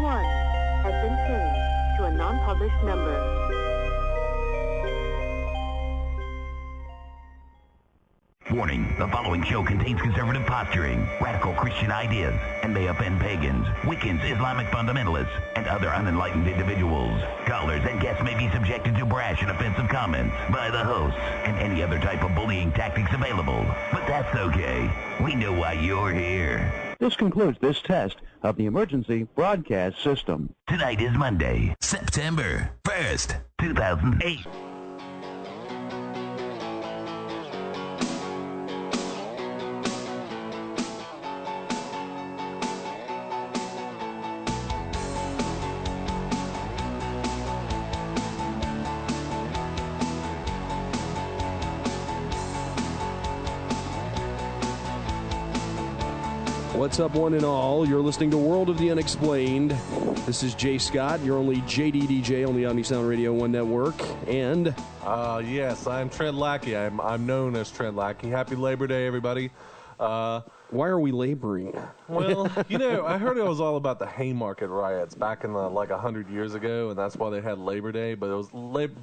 1 has been changed to a non-published number. Warning, the following show contains conservative posturing, radical Christian ideas, and may offend pagans, Wiccans, Islamic fundamentalists, and other unenlightened individuals. Callers and guests may be subjected to brash and offensive comments by the hosts and any other type of bullying tactics available. But that's okay. We know why you're here. This concludes this test of the emergency broadcast system. Tonight is Monday, September 1st, 2008. What's up, one and all? You're listening to World of the Unexplained. This is Jay Scott, your only JDDJ on the Omni-Sound Radio 1 network. And... yes, I'm Trent Lackey. I'm known as Trent Lackey. Happy Labor Day, everybody. Why are we laboring? Well, I heard it was all about the Haymarket riots back in 100 years ago, and that's why they had Labor Day. But it was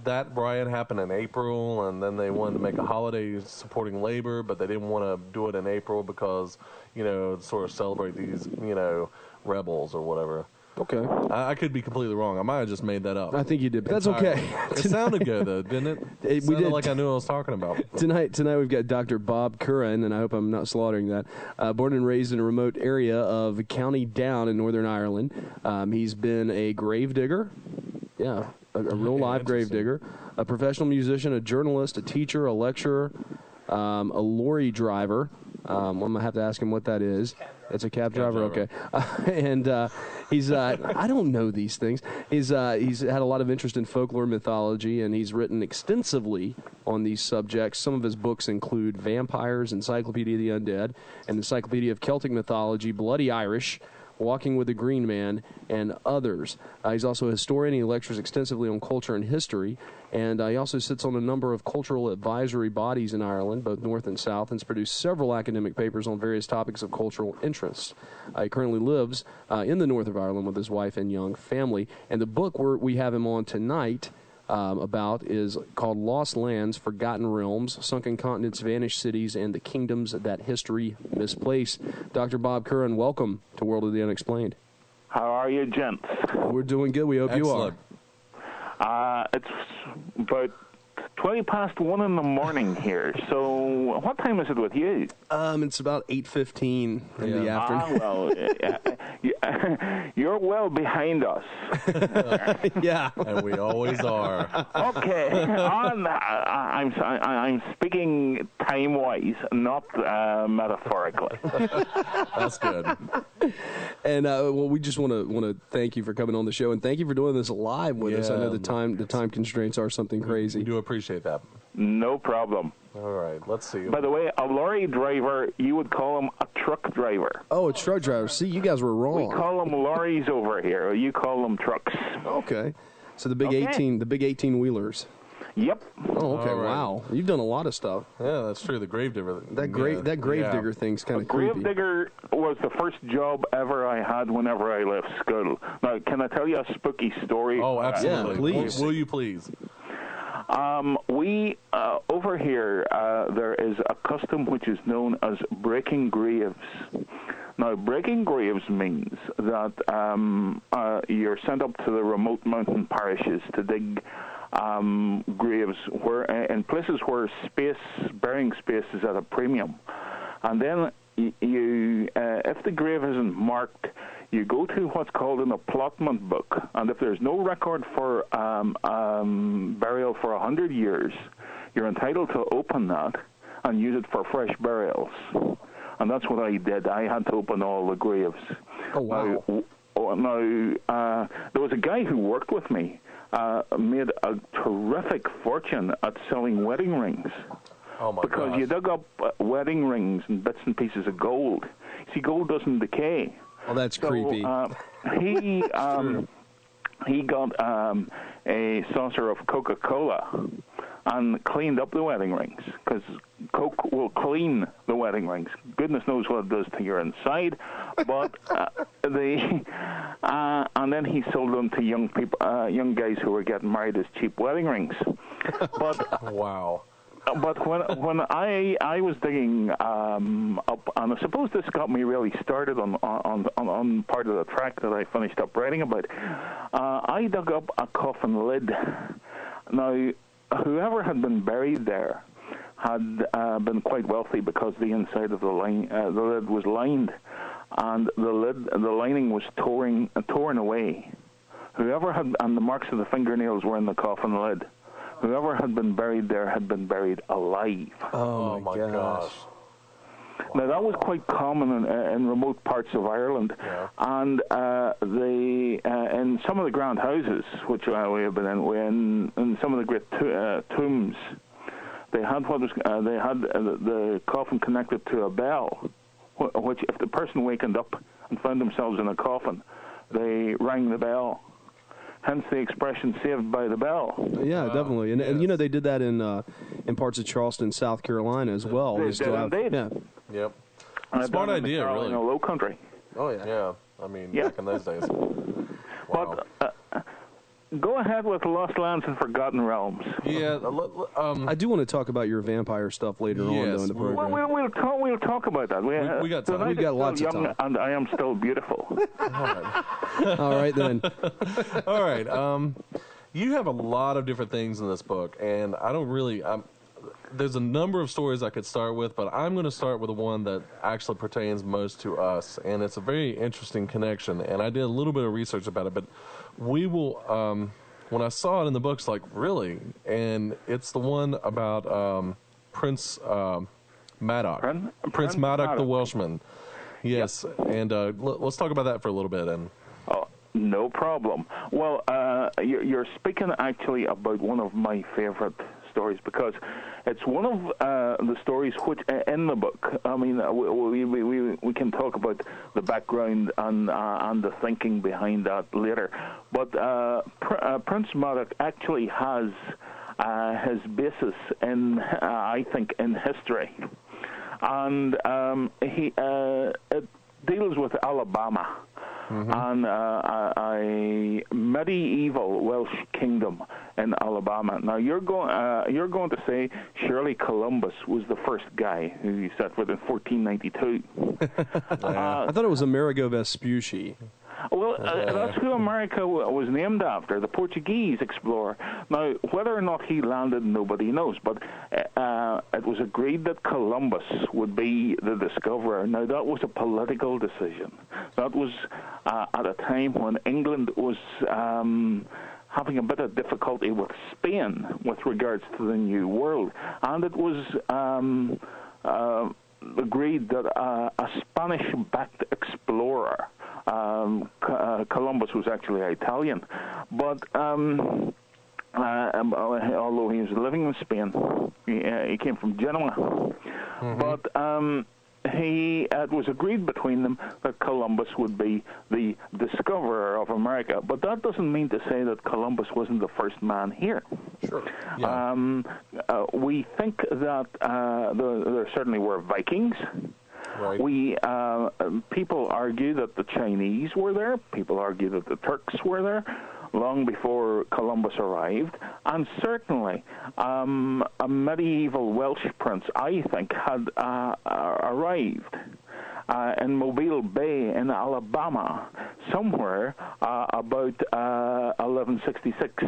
that riot happened in April, and then they wanted to make a holiday supporting labor, but they didn't want to do it in April because, sort of celebrate these, rebels or whatever. Okay. I could be completely wrong. I might have just made that up. I think you did, but that's okay. It sounded good, though, didn't it? It sounded like I knew what I was talking about. Tonight we've got Dr. Bob Curran, and I hope I'm not slaughtering that. Born and raised in a remote area of County Down in Northern Ireland. He's been a gravedigger. Yeah, a real live gravedigger. A professional musician, a journalist, a teacher, a lecturer, a lorry driver. I'm going to have to ask him what that is. It's a cab driver, okay. And he's, I don't know these things. He's had a lot of interest in folklore mythology, and he's written extensively on these subjects. Some of his books include Vampires, Encyclopedia of the Undead, and Encyclopedia of Celtic Mythology, Bloody Irish, Walking with the Green Man, and others. He's also a historian. He lectures extensively on culture and history, and he also sits on a number of cultural advisory bodies in Ireland, both north and south, and has produced several academic papers on various topics of cultural interest. He currently lives in the north of Ireland with his wife and young family, and the book we have him on tonight about is called Lost Lands, Forgotten Realms, Sunken Continents, Vanished Cities, and the Kingdoms That History Misplaced. Dr. Bob Curran, welcome to World of the Unexplained. How are you, gents? We're doing good. We hope Excellent. You are. It's about 20 past 1 in the morning here. So what time is it with you? It's about 8:15 in the afternoon. You're well behind us. Yeah, and we always are. Okay, I'm speaking time-wise, not metaphorically. That's good. And we just want to thank you for coming on the show, and thank you for doing this live with us. I know the time constraints are something crazy. We do appreciate that. No problem. All right, let's see. By the way, a lorry driver, you would call him a truck driver. Oh, a truck driver. See, you guys were wrong. We call them lorries over here. You call them trucks. Okay. So the big 18 wheelers. Yep. Oh, okay. Right. Wow. You've done a lot of stuff. Yeah, that's true. The gravedigger. That gravedigger thing's kind of creepy. Gravedigger was the first job ever I had whenever I left school. Now, can I tell you a spooky story? Oh, absolutely. Yeah, please. Will you please? We, over here, there is a custom which is known as breaking graves. Now, breaking graves means that you're sent up to the remote mountain parishes to dig graves where in places where burying space is at a premium. And then you, if the grave isn't marked, you go to what's called an allotment book, and if there's no record for burial for 100 years, you're entitled to open that and use it for fresh burials. And that's what I did. I had to open all the graves. Oh, wow. Now, there was a guy who worked with me, made a terrific fortune at selling wedding rings. Oh, my because gosh. you dug up wedding rings and bits and pieces of gold. See, gold doesn't decay. Oh, that's creepy. He got a saucer of Coca-Cola and cleaned up the wedding rings, because Coke will clean the wedding rings. Goodness knows what it does to your inside. But and and then he sold them to young people, young guys who were getting married as cheap wedding rings. But Wow. But when I was digging up, and I suppose this got me really started on part of the track that I finished up writing about, I dug up a coffin lid. Now, whoever had been buried there had been quite wealthy because the inside of the lid was lined, and the lining was torn away. Whoever had, and the marks of the fingernails were in the coffin lid. Whoever had been buried there had been buried alive. Oh my gosh. Now, that was quite common in remote parts of Ireland. Yeah. And in some of the grand houses, which we have been in some of the great tombs, they had the coffin connected to a bell, which if the person wakened up and found themselves in a coffin, they rang the bell. Hence the expression "saved by the bell." Yeah, definitely, and you know they did that in parts of Charleston, South Carolina as well. They did indeed. Yeah. Yep. And Smart down in idea, the really. Carolina Low Country. Oh yeah. Yeah. I mean, Yeah. back in those days. Wow. But go ahead with Lost Lands and Forgotten Realms. Yeah. I do want to talk about your vampire stuff later on, Yes, though, in the we- program. We'll talk about that. We got time. tonight We've got is lots still of young, time. and I am still beautiful. All right, then. All right. You have a lot of different things in this book, and I don't really. There's a number of stories I could start with, but I'm going to start with the one that actually pertains most to us, and it's a very interesting connection. And I did a little bit of research about it, but we will. When I saw it in the books, like really, and it's the one about Prince Madoc, Prince Madoc the Welshman. Yes, and let's talk about that for a little bit. And Oh, no problem. Well, you're speaking actually about one of my favorite stories because it's one of the stories which in the book. I mean, we can talk about the background and the thinking behind that later. But Prince Madoc actually has his basis in, I think, in history, and it deals with Alabama. And a medieval Welsh kingdom in Alabama. Now you're going to say surely Columbus was the first guy who set foot in 1492. I thought it was Amerigo Vespucci. Well, that's who America was named after, the Portuguese explorer. Now, whether or not he landed, nobody knows, but it was agreed that Columbus would be the discoverer. Now, that was a political decision. That was at a time when England was having a bit of difficulty with Spain with regards to the New World, and it was agreed that a Spanish-backed explorer, Columbus was actually Italian, but although he was living in Spain, he came from Genoa. But it was agreed between them that Columbus would be the discoverer of America. But that doesn't mean to say that Columbus wasn't the first man here. sure. Yeah. We think that there certainly were Vikings. Right. People argue that the Chinese were there. People argue that the Turks were there long before Columbus arrived. And certainly a medieval Welsh prince, I think, had arrived in Mobile Bay in Alabama somewhere about 1166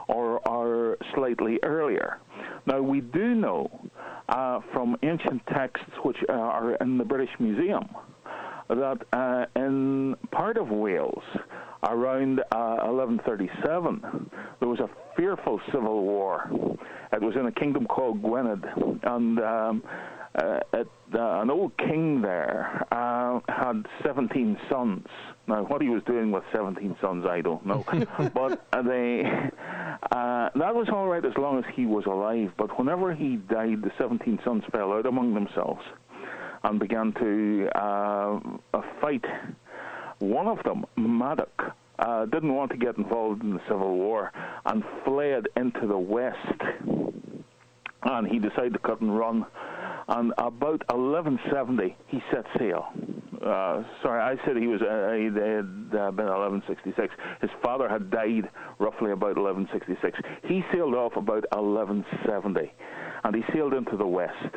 or slightly earlier. Now, we do know from ancient texts which are in the British Museum that in part of Wales, around 1137, there was a fearful civil war. It was in a kingdom called Gwynedd, and an old king there had 17 sons. Now, what he was doing with 17 sons, I don't know. But that was all right as long as he was alive. But whenever he died, the 17 sons fell out among themselves and began to fight. One of them, Madoc, didn't want to get involved in the Civil War and fled into the west. And he decided to cut and run. And about 1170, he set sail sorry, I said he had been 1166. His father had died roughly about 1166. He sailed off about 1170, and he sailed into the west.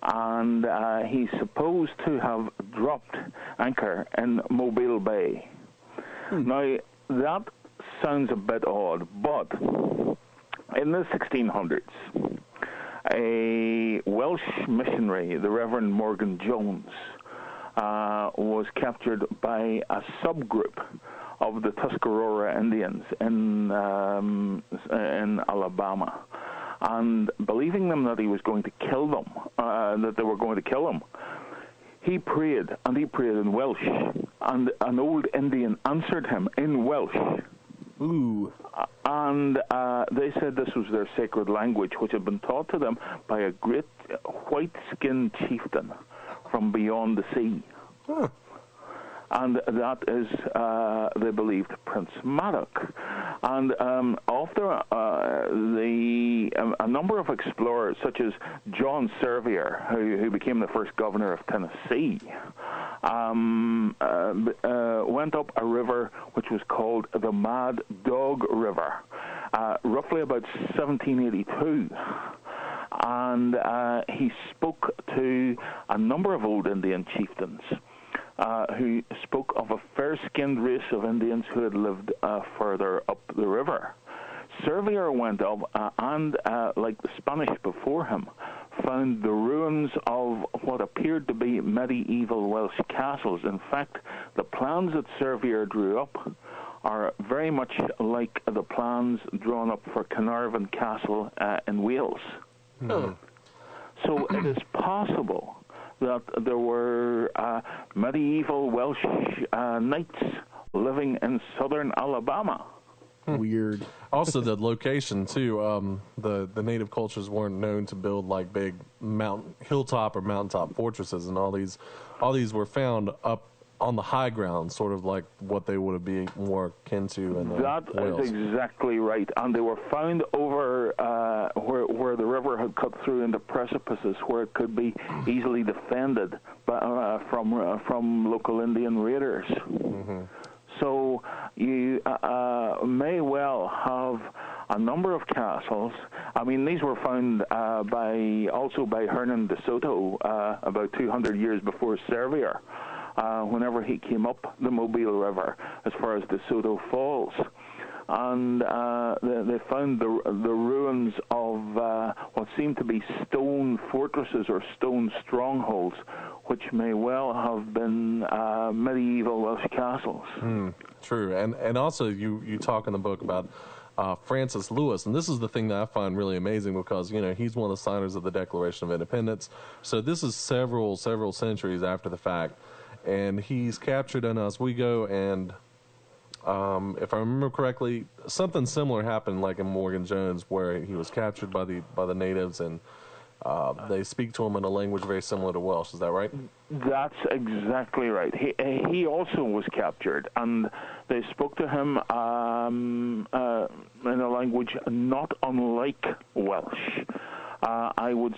And he's supposed to have dropped anchor in Mobile Bay. Now, that sounds a bit odd, but in the 1600s, a Welsh missionary, the Reverend Morgan Jones, was captured by a subgroup of the Tuscarora Indians in Alabama. And believing them that he was going to kill them, that they were going to kill him, he prayed, and he prayed in Welsh. And an old Indian answered him in Welsh. Ooh. And they said this was their sacred language, which had been taught to them by a great white-skinned chieftain from beyond the sea. Huh. And that is, they believed, Prince Madoc. And after a number of explorers, such as John Sevier, who became the first governor of Tennessee, went up a river which was called the Mad Dog River, roughly about 1782. And he spoke to a number of old Indian chieftains who spoke of a fair-skinned race of Indians who had lived further up the river. Sevier went up and, like the Spanish before him, found the ruins of what appeared to be medieval Welsh castles. In fact, the plans that Sevier drew up are very much like the plans drawn up for Carnarvon Castle in Wales. Hmm. So it is possible that there were medieval Welsh knights living in southern Alabama. Weird. Also, the location too. The native cultures weren't known to build like big hilltop or mountaintop fortresses, and all these were found up on the high ground, sort of like what they would be more akin to in That Wales. is exactly right, and they were found over where the river had cut through into precipices where it could be easily defended from local Indian raiders. Mm-hmm. So you may well have a number of castles. I mean, these were found also by Hernan de Soto about 200 years before Sevier, whenever he came up the Mobile River as far as De Soto Falls. And they found the ruins of what seemed to be stone fortresses or stone strongholds, which may well have been medieval Welsh castles. True, and also you talk in the book about Francis Lewis, and this is the thing that I find really amazing because he's one of the signers of the Declaration of Independence. So this is several centuries after the fact, and he's captured in Oswego, and if I remember correctly, something similar happened like in Morgan Jones, where he was captured by the natives, and they speak to him in a language very similar to Welsh. Is that right? That's exactly right. He also was captured, and they spoke to him in a language not unlike Welsh. I would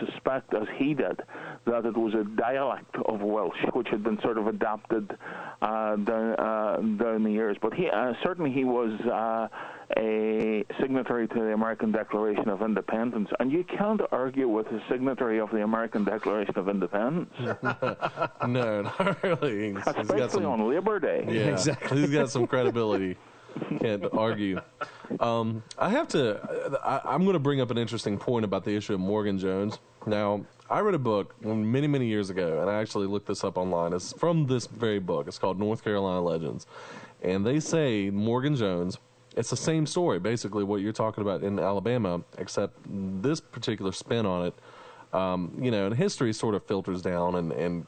suspect, as he did, that it was a dialect of Welsh, which had been sort of adapted down the years. But he was a signatory to the American Declaration of Independence, and you can't argue with a signatory of the American Declaration of Independence. No, not really. Especially on Labor Day. Yeah, Exactly. He's got some credibility. Can't argue. I'm going to bring up an interesting point about the issue of Morgan Jones. Now, I read a book many, many years ago, and I actually looked this up online. It's from this very book. It's called North Carolina Legends. And they say Morgan Jones, it's the same story, basically what you're talking about in Alabama, except this particular spin on it, and history sort of filters down and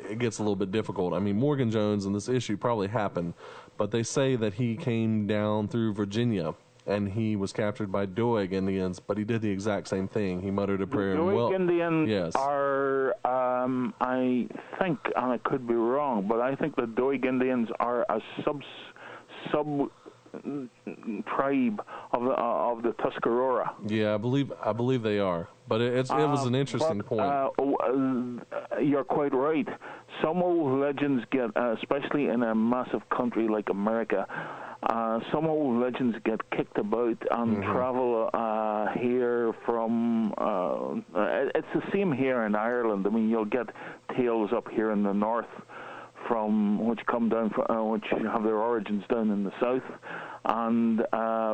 it gets a little bit difficult. I mean, Morgan Jones and this issue probably happened, but they say that he came down through Virginia and he was captured by Doig Indians, but he did the exact same thing. He muttered a prayer. Doig Indians are, I think, and I could be wrong, but I think the Doig Indians are a tribe of the Tuscarora. Yeah, I believe they are. But it was an interesting point. You're quite right. Some old legends get, especially in a massive country like America, some old legends get kicked about and travel here from. It's the same here in Ireland. I mean, you'll get tales up here in the north which come down, which have their origins down in the south, and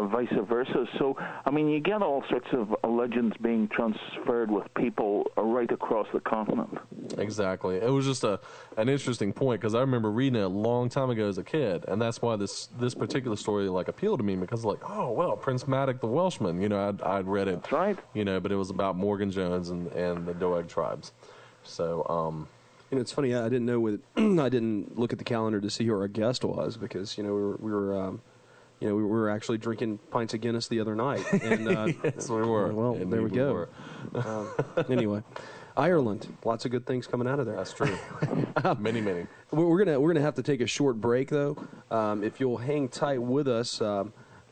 vice versa. So, I mean, you get all sorts of legends being transferred with people right across the continent. Exactly. It was just an interesting point, because I remember reading it a long time ago as a kid, and that's why this particular story appealed to me, because oh well, Prince Madoc the Welshman, I'd read it. That's right. But it was about Morgan Jones and the Doeg tribes. So. It's funny. I didn't know I didn't look at the calendar to see who our guest was, because we were actually drinking pints of Guinness the other night. And, yes, we were. Well, Indeed, there we go. Anyway, Ireland, lots of good things coming out of there. That's true. Many. We're gonna have to take a short break though. If you'll hang tight with us,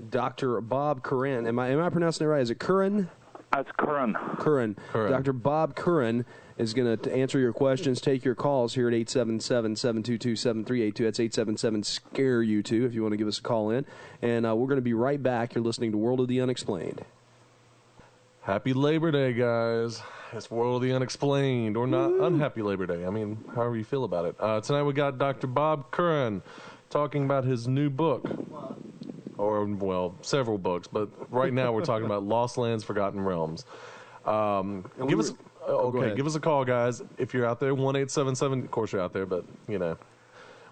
Dr. Bob Curran. Am I pronouncing it right? Is it Curran? That's Curran. Curran. Dr. Bob Curran is going to answer your questions, take your calls here at 877-722-7382. That's 877-SCARE-U2 if you want to give us a call in. And we're going to be right back. You're listening to World of the Unexplained. Happy Labor Day, guys. It's World of the Unexplained, or not unhappy Labor Day. I mean, however you feel about it. Tonight we got Dr. Bob Curran talking about his new book. Or, well, several books, but right now we're talking about Lost Lands, Forgotten Realms. Give us a call, guys. If you're out there, 1-877, of course you're out there, but,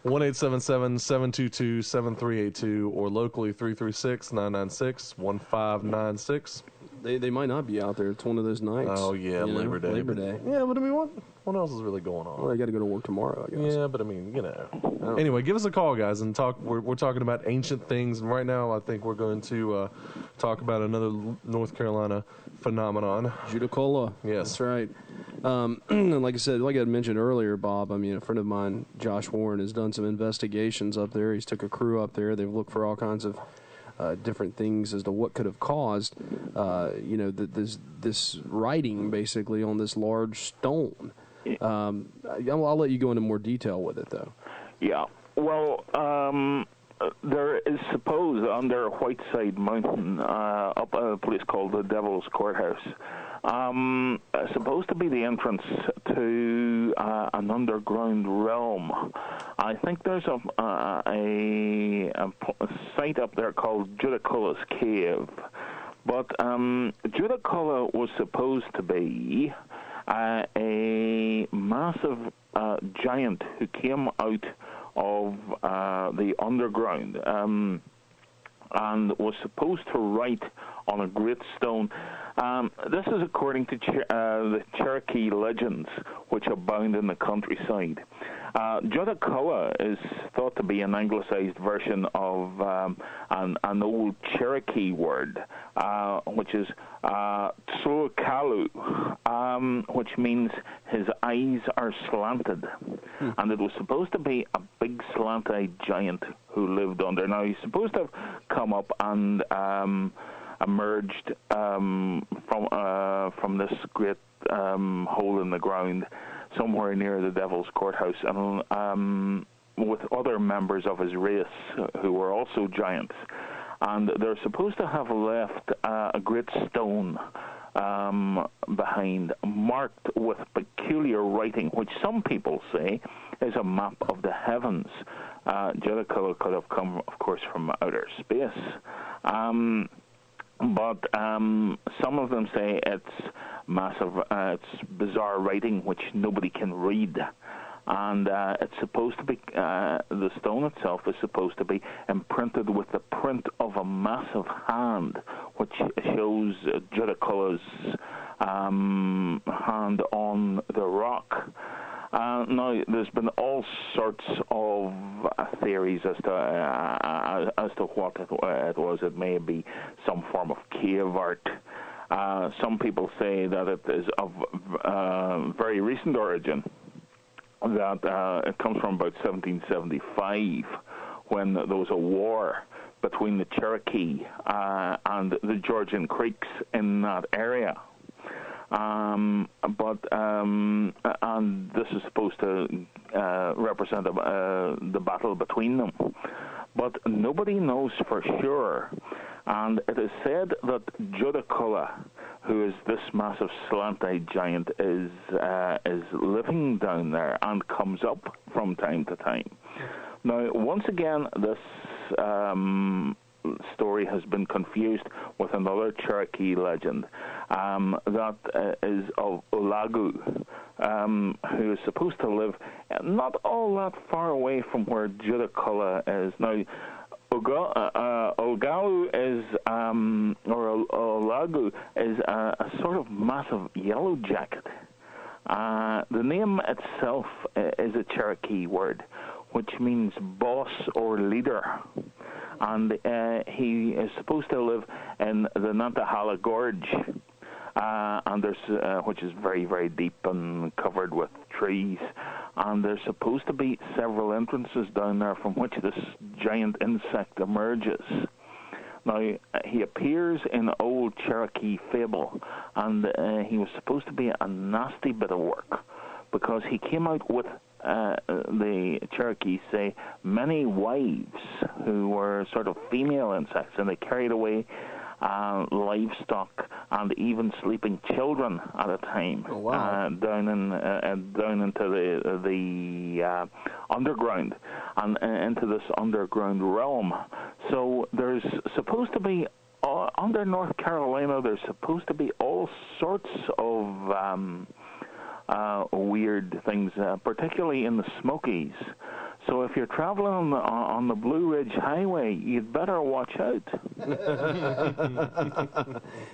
1-877-722-7382, or locally 336-996-1596. They might not be out there. It's one of those nights. Oh, yeah, Labor Day. Yeah, but I mean, what else is really going on? Well, they got to go to work tomorrow, I guess. Yeah, but I mean, Anyway, give us a call, guys, and talk. We're talking about ancient things, and right now I think we're going to talk about another North Carolina phenomenon. Judicola. Yes. That's right. And like I said, like I mentioned earlier, Bob, I mean, a friend of mine, Josh Warren, has done some investigations up there. He's took a crew up there. They've looked for all kinds of different things as to what could have caused, this writing basically on this large stone. I'll let you go into more detail with it, though. Yeah. Well, there is supposed under Whiteside Mountain, up at a place called the Devil's Courthouse, supposed to be the entrance to an underground realm. I think there's a site up there called Judicula's Cave. But Judicola was supposed to be a massive giant who came out of the underground and was supposed to write on a great stone. This is according to the Cherokee legends, which abound in the countryside. Judicola is thought to be an anglicized version of an old Cherokee word, which is Tsukalu, which means his eyes are slanted. And it was supposed to be a big slant-eyed giant who lived under. Now, he's supposed to have come up and emerged from this great hole in the ground somewhere near the Devil's Courthouse, and with other members of his race who were also giants. And they're supposed to have left a great stone behind, marked with peculiar writing, which some people say is a map of the heavens. Judicola could have come, of course, from outer space. But some of them say it's massive, it's bizarre writing which nobody can read. And it's supposed to be, the stone itself is supposed to be imprinted with the print of a massive hand, which shows Judicola's hand on the rock. Now, there's been all sorts of theories as to what it was. It may be some form of cave art. Some people say that it is of very recent origin, that it comes from about 1775, when there was a war between the Cherokee and the Georgian Creeks in that area. And this is supposed to represent the battle between them. But nobody knows for sure. And it is said that Judaculla, who is this massive slant-eyed giant, is living down there and comes up from time to time. Now, once again, this story has been confused with another Cherokee legend that is of Olagu, who is supposed to live not all that far away from where Judaculla is. Now, Olagu is, or Olagu is a sort of massive yellow jacket. The name itself is a Cherokee word, which means boss or leader. And he is supposed to live in the Nantahala Gorge, and there's which is very, very deep and covered with trees. And there's supposed to be several entrances down there from which this giant insect emerges. Now, he appears in old Cherokee fable, and he was supposed to be a nasty bit of work, because he came out with, the Cherokees say, many wives who were sort of female insects, and they carried away livestock and even sleeping children at a time. Oh, wow. Down into the underground and into this underground realm. So there's supposed to be under North Carolina. There's supposed to be all sorts of weird things, particularly in the Smokies. So if you're traveling on the Blue Ridge Highway, you'd better watch out.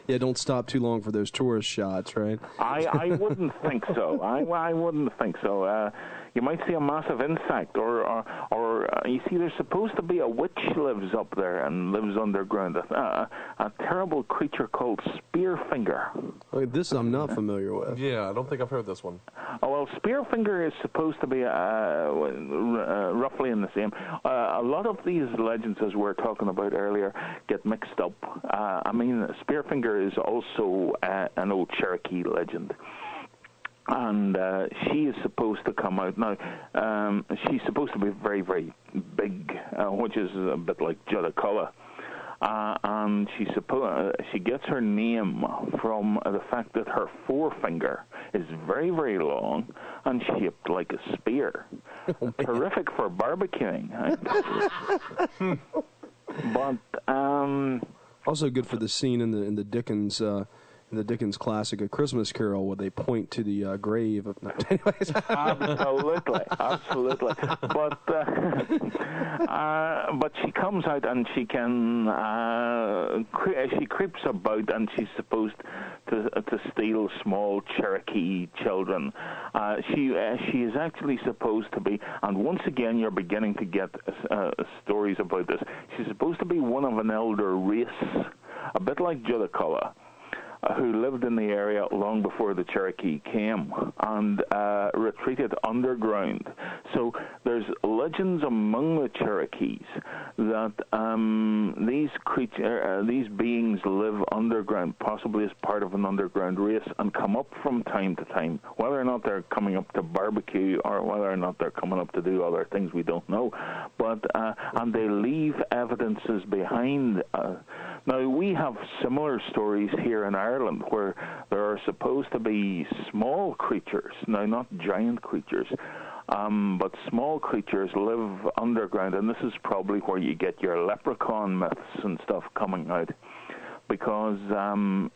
Yeah, don't stop too long for those tourist shots, right? I wouldn't think so. I wouldn't think so. You might see a massive insect, or you see, there's supposed to be a witch lives up there and lives underground. A terrible creature called Spearfinger. Okay, this I'm not familiar with. Yeah, I don't think I've heard this one. Oh, well, Spearfinger is supposed to be roughly in the same. A lot of these legends, as we were talking about earlier, get mixed up. I mean, Spearfinger is also an old Cherokee legend. And she is supposed to come out now. She's supposed to be very, very big, which is a bit like Judaculla. And she gets her name from the fact that her forefinger is very, very long and shaped like a spear. Terrific for barbecuing. Right? But also good for the scene in the Dickens. The Dickens classic A Christmas Carol, where they point to the grave of. Anyways. Absolutely. But she comes out and she can she creeps about, and she's supposed to steal small Cherokee children. She is actually supposed to be, and once again you're beginning to get stories about this. She's supposed to be one of an elder race, a bit like Judaculla, who lived in the area long before the Cherokee came and retreated underground. So there's legends among the Cherokees that these beings live underground, possibly as part of an underground race, and come up from time to time. Whether or not they're coming up to barbecue or whether or not they're coming up to do other things, we don't know. But and they leave evidences behind. Now, we have similar stories here in Ireland where there are supposed to be small creatures, now not giant creatures, but small creatures live underground, and this is probably where you get your leprechaun myths and stuff coming out, because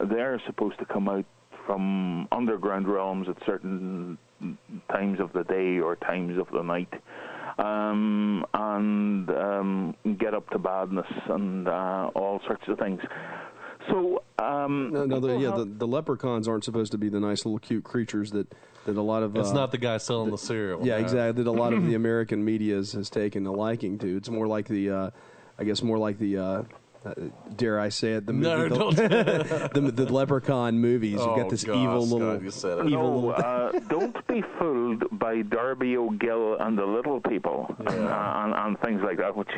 they're supposed to come out from underground realms at certain times of the day or times of the night. And get up to badness and all sorts of things. So the leprechauns aren't supposed to be the nice little cute creatures that a lot of. It's not the guy selling the cereal. Yeah, exactly. That a lot of the American media has taken a liking to. It's more like the, dare I say it, the No, movie, the Leprechaun movies. You've got this evil little, you said it. Don't be fooled by Darby O'Gill and the Little People and things like that, which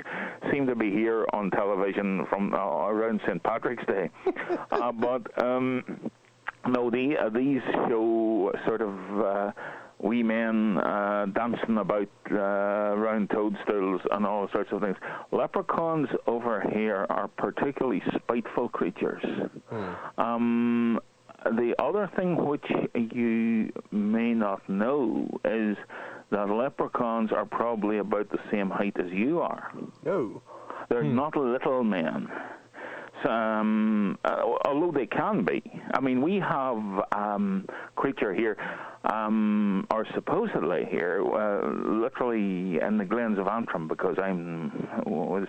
seem to be here on television from around St. Patrick's Day. No, these show sort of wee men dancing about round toadstools and all sorts of things. Leprechauns over here are particularly spiteful creatures. The other thing which you may not know is that leprechauns are probably about the same height as you are. Oh. They're not little men. Although they can be. I mean, we have creature here, or supposedly here, literally in the Glens of Antrim, because I'm,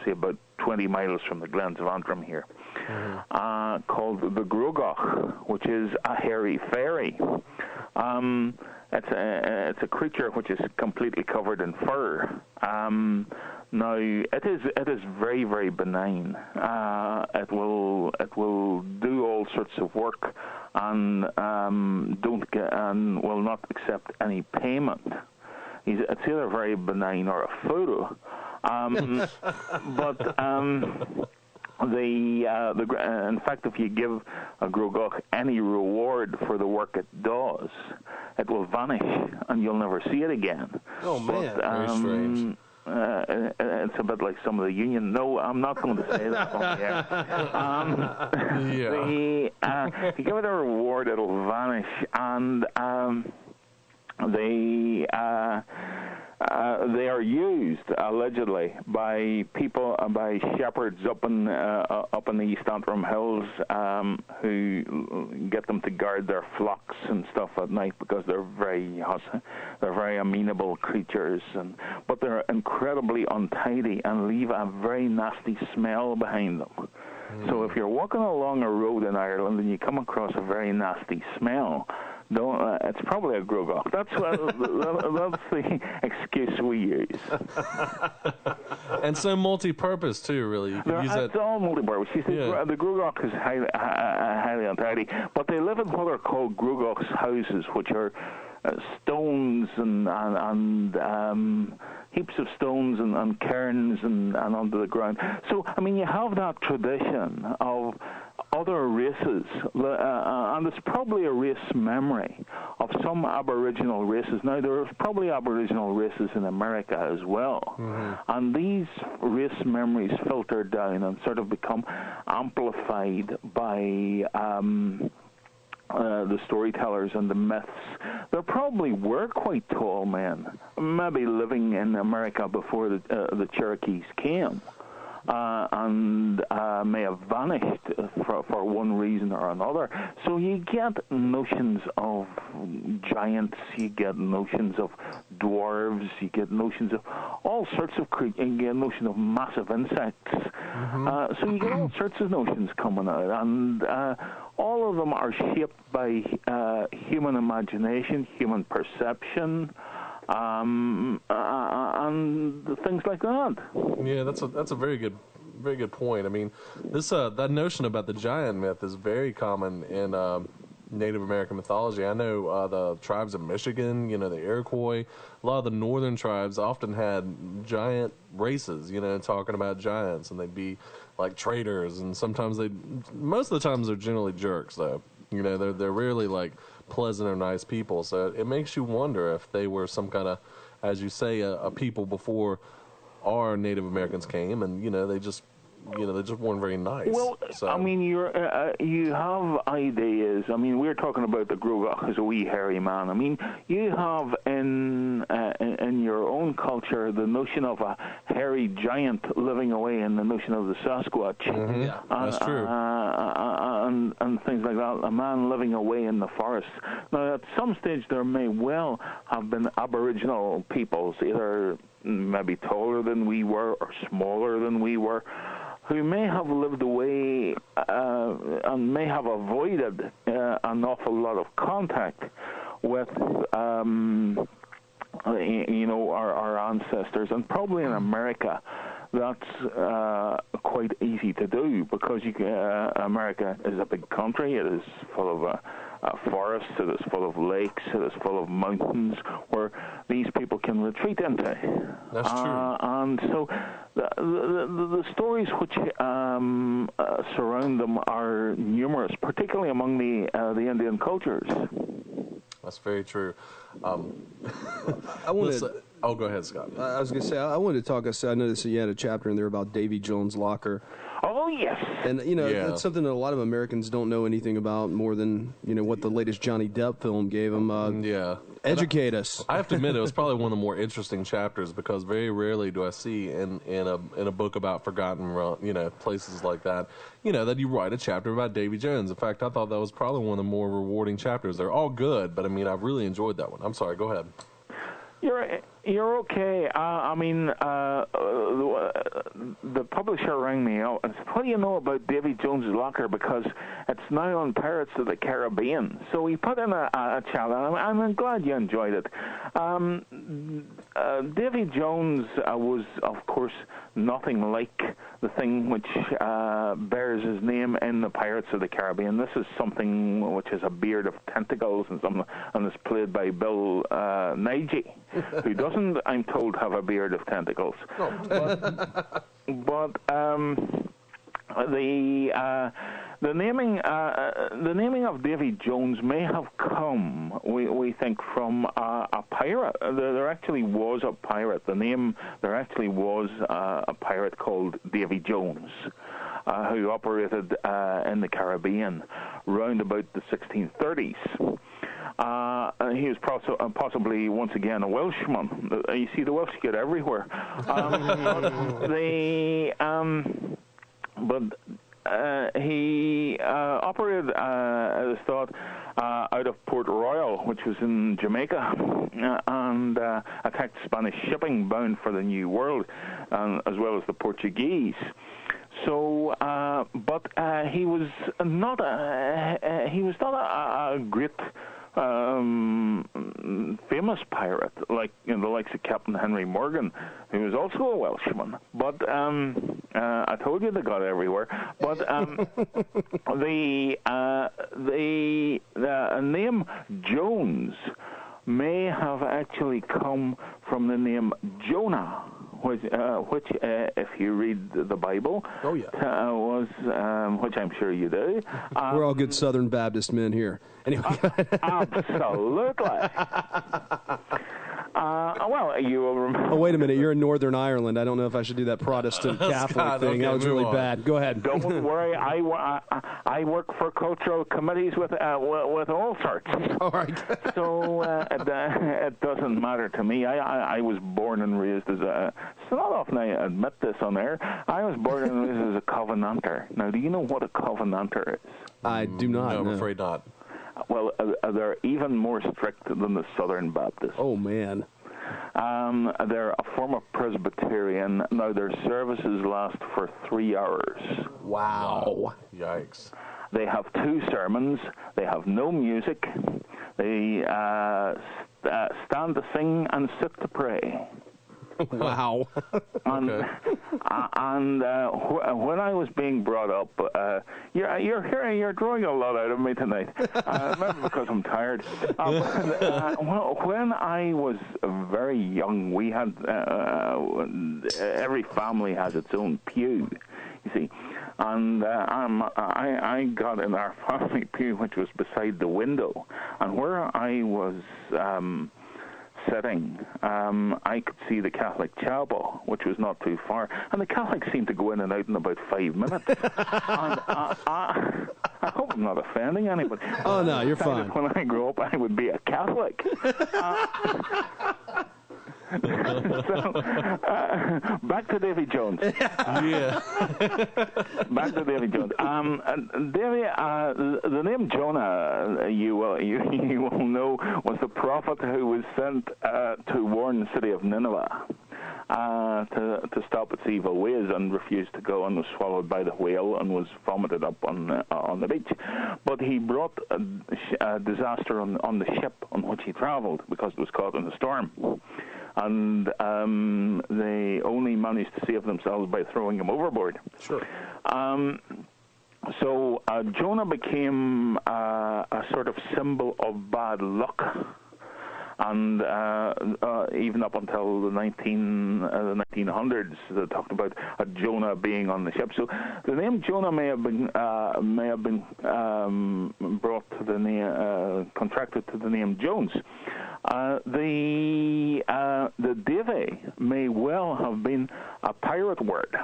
about 20 miles from the Glens of Antrim here, called the Gruagach, which is a hairy fairy. It's a creature which is completely covered in fur. Now, it is very, very benign. It will do all sorts of work and will not accept any payment. It's either very benign or a fool. In fact, if you give a Gruagach any reward for the work it does, it will vanish and you'll never see it again. Oh man, very strange. It's a bit like some of the union. No, I'm not going to say that on here. If you give it a reward, it'll vanish, and they are used allegedly by people, by shepherds up in the East Antrim Hills, who get them to guard their flocks and stuff at night because they're very amenable creatures, but they're incredibly untidy and leave a very nasty smell behind them. So if you're walking along a road in Ireland and you come across a very nasty smell, it's probably a Gruagach. That's the excuse we use. And so multi-purpose too, really. You could use that. It's all multi-purpose. You see, the Gruagach is highly untidy, but they live in what are called Gruagach's houses, which are stones and heaps of stones and cairns and under the ground. So, I mean, you have that tradition of other races, and it's probably a race memory of some Aboriginal races. Now, there are probably Aboriginal races in America as well, and these race memories filter down and sort of become amplified by the storytellers and the myths. There probably were quite tall men, maybe living in America before the Cherokees came. And may have vanished for one reason or another. So you get notions of giants, you get notions of dwarves, you get notions of all sorts of creatures, you get a notion of massive insects. So you get all sorts of notions coming out, and all of them are shaped by human imagination, human perception, and things like that. Yeah, that's a very good point. I mean, this that notion about the giant myth is very common in Native American mythology. I know the tribes of Michigan, the Iroquois, a lot of the northern tribes often had giant races, talking about giants, and they'd be like traders, and most of the times they're generally jerks, though. They're rarely like pleasant or nice people. So it makes you wonder if they were some kind of, as you say, a people before our Native Americans came, and they just weren't very nice. Well, so. I mean, you have ideas. I mean, we're talking about the Gruagach as a wee hairy man. I mean, you have in your own culture the notion of a hairy giant living away in the notion of the Sasquatch. Yeah, that's true. And things like that. A man living away in the forest. Now, at some stage, there may well have been Aboriginal peoples, either maybe taller than we were or smaller than we were, who may have lived away and may have avoided an awful lot of contact with our ancestors. And probably in America, that's quite easy to do because America is a big country. It is full of forests, it is full of lakes, it is full of mountains where these people can retreat into. That's true. And so the stories which surround them are numerous, particularly among the Indian cultures. That's very true. I wanted. Oh, go ahead, Scott. I was going to say, I wanted to talk. I noticed you had a chapter in there about Davy Jones Locker. Oh, yes. And, it's something that a lot of Americans don't know anything about more than, what the latest Johnny Depp film gave them. Yeah. Educate us. I have to admit, it was probably one of the more interesting chapters because very rarely do I see in a book about forgotten, places like that, that you write a chapter about Davy Jones. In fact, I thought that was probably one of the more rewarding chapters. They're all good, but, I really enjoyed that one. I'm sorry, go ahead. You're okay. The publisher rang me up and said, "What do you know about Davy Jones Locker? Because it's now on Pirates of the Caribbean." So he put in a chat, and I'm glad you enjoyed it. Davy Jones was, of course, nothing like the thing which bears his name in the Pirates of the Caribbean. This is something which has a beard of tentacles and is played by Bill Nighy, who doesn't, I'm told, have a beard of tentacles. Oh. But the naming of Davy Jones may have come, we think, from a pirate. There actually was a pirate. There actually was a pirate called Davy Jones, who operated in the Caribbean round about the 1630s. He was possibly, once again, a Welshman. You see, the Welsh get everywhere. He operated, as thought, out of Port Royal, which was in Jamaica, and attacked Spanish shipping bound for the New World, as well as the Portuguese. So, but he was not a great famous pirate, like the likes of Captain Henry Morgan, who was also a Welshman. But I told you they got everywhere. But the name Jones may have actually come from the name Jonah, which if you read the Bible, was, which I'm sure you do. We're all good Southern Baptist men here. Anyway. Absolutely. Well, you will remember. Oh, wait a minute. You're in Northern Ireland. I don't know if I should do that Protestant Catholic Scott, thing. okay, That was really on. bad. Go ahead. Don't worry. I work for cultural committees with all sorts. All right. So it doesn't matter to me. I was born and raised as a. It's not often I admit this on air. I was born and raised as a Covenanter. Now, do you know what a Covenanter is? I do not. No, I'm afraid not. Well, they're even more strict than the Southern Baptists. Oh, man. They're a form of Presbyterian. Now, their services last for 3 hours. Wow. Yikes. They have 2 sermons. They have no music. They stand to sing and sit to pray. Wow. And when I was being brought up, you're drawing a lot out of me tonight. Maybe because I'm tired. When I was very young, we had every family has its own pew. You see. And I got in our family pew, which was beside the window, and where I was sitting, I could see the Catholic chapel, which was not too far, and the Catholics seemed to go in and out in about 5 minutes. And I hope I'm not offending anybody. Oh, no, you're fine. When I grow up, I would be a Catholic. So, back to Davy Jones. Yeah. Back to Davy Jones. Davy, the name Jonah, you will know, was the prophet who was sent to warn the city of Nineveh to stop its evil ways, and refused to go, and was swallowed by the whale and was vomited up on the beach. But he brought a disaster on the ship on which he traveled because it was caught in a storm. and they only managed to save themselves by throwing him overboard. Sure. So Jonah became a sort of symbol of bad luck. And even up until the 1900s, they talked about a Jonah being on the ship. So the name Jonah may have been brought to the name, contracted to the name Jones. The Davy may well have been a pirate word,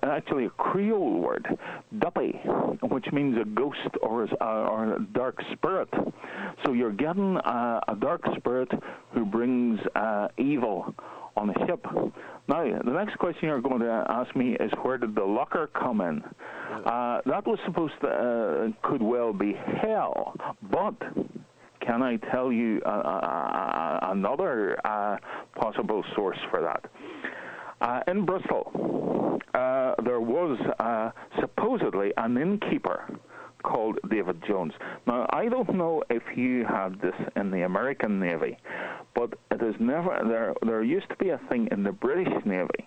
actually a Creole word, duppy, which means a ghost or a dark spirit. So you're getting a dark spirit who brings evil on a ship. Now, the next question you're going to ask me is, where did the locker come in? That was supposed to, could well be hell, but can I tell you another possible source for that? In Bristol, there was supposedly an innkeeper called David Jones. Now, I don't know if you had this in the American Navy, but it is never there used to be a thing in the British Navy,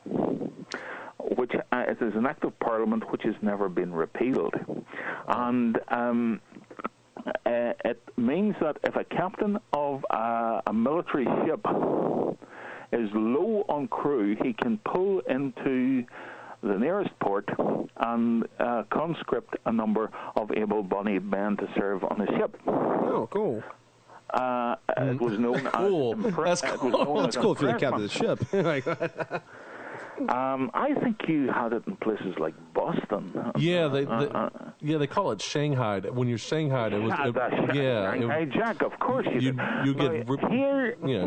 which it is an act of Parliament which has never been repealed, and it means that if a captain of a military ship is low on crew, he can pull into the nearest port and conscript a number of able-bodied men to serve on the ship. Oh, cool. It was known cool. as... That's cool. That's cool if you're the captain of the ship. I think you had it in places like Boston. Yeah, they call it Shanghai. When you're Shanghai, it was Shanghai Jack. Of course you did. You get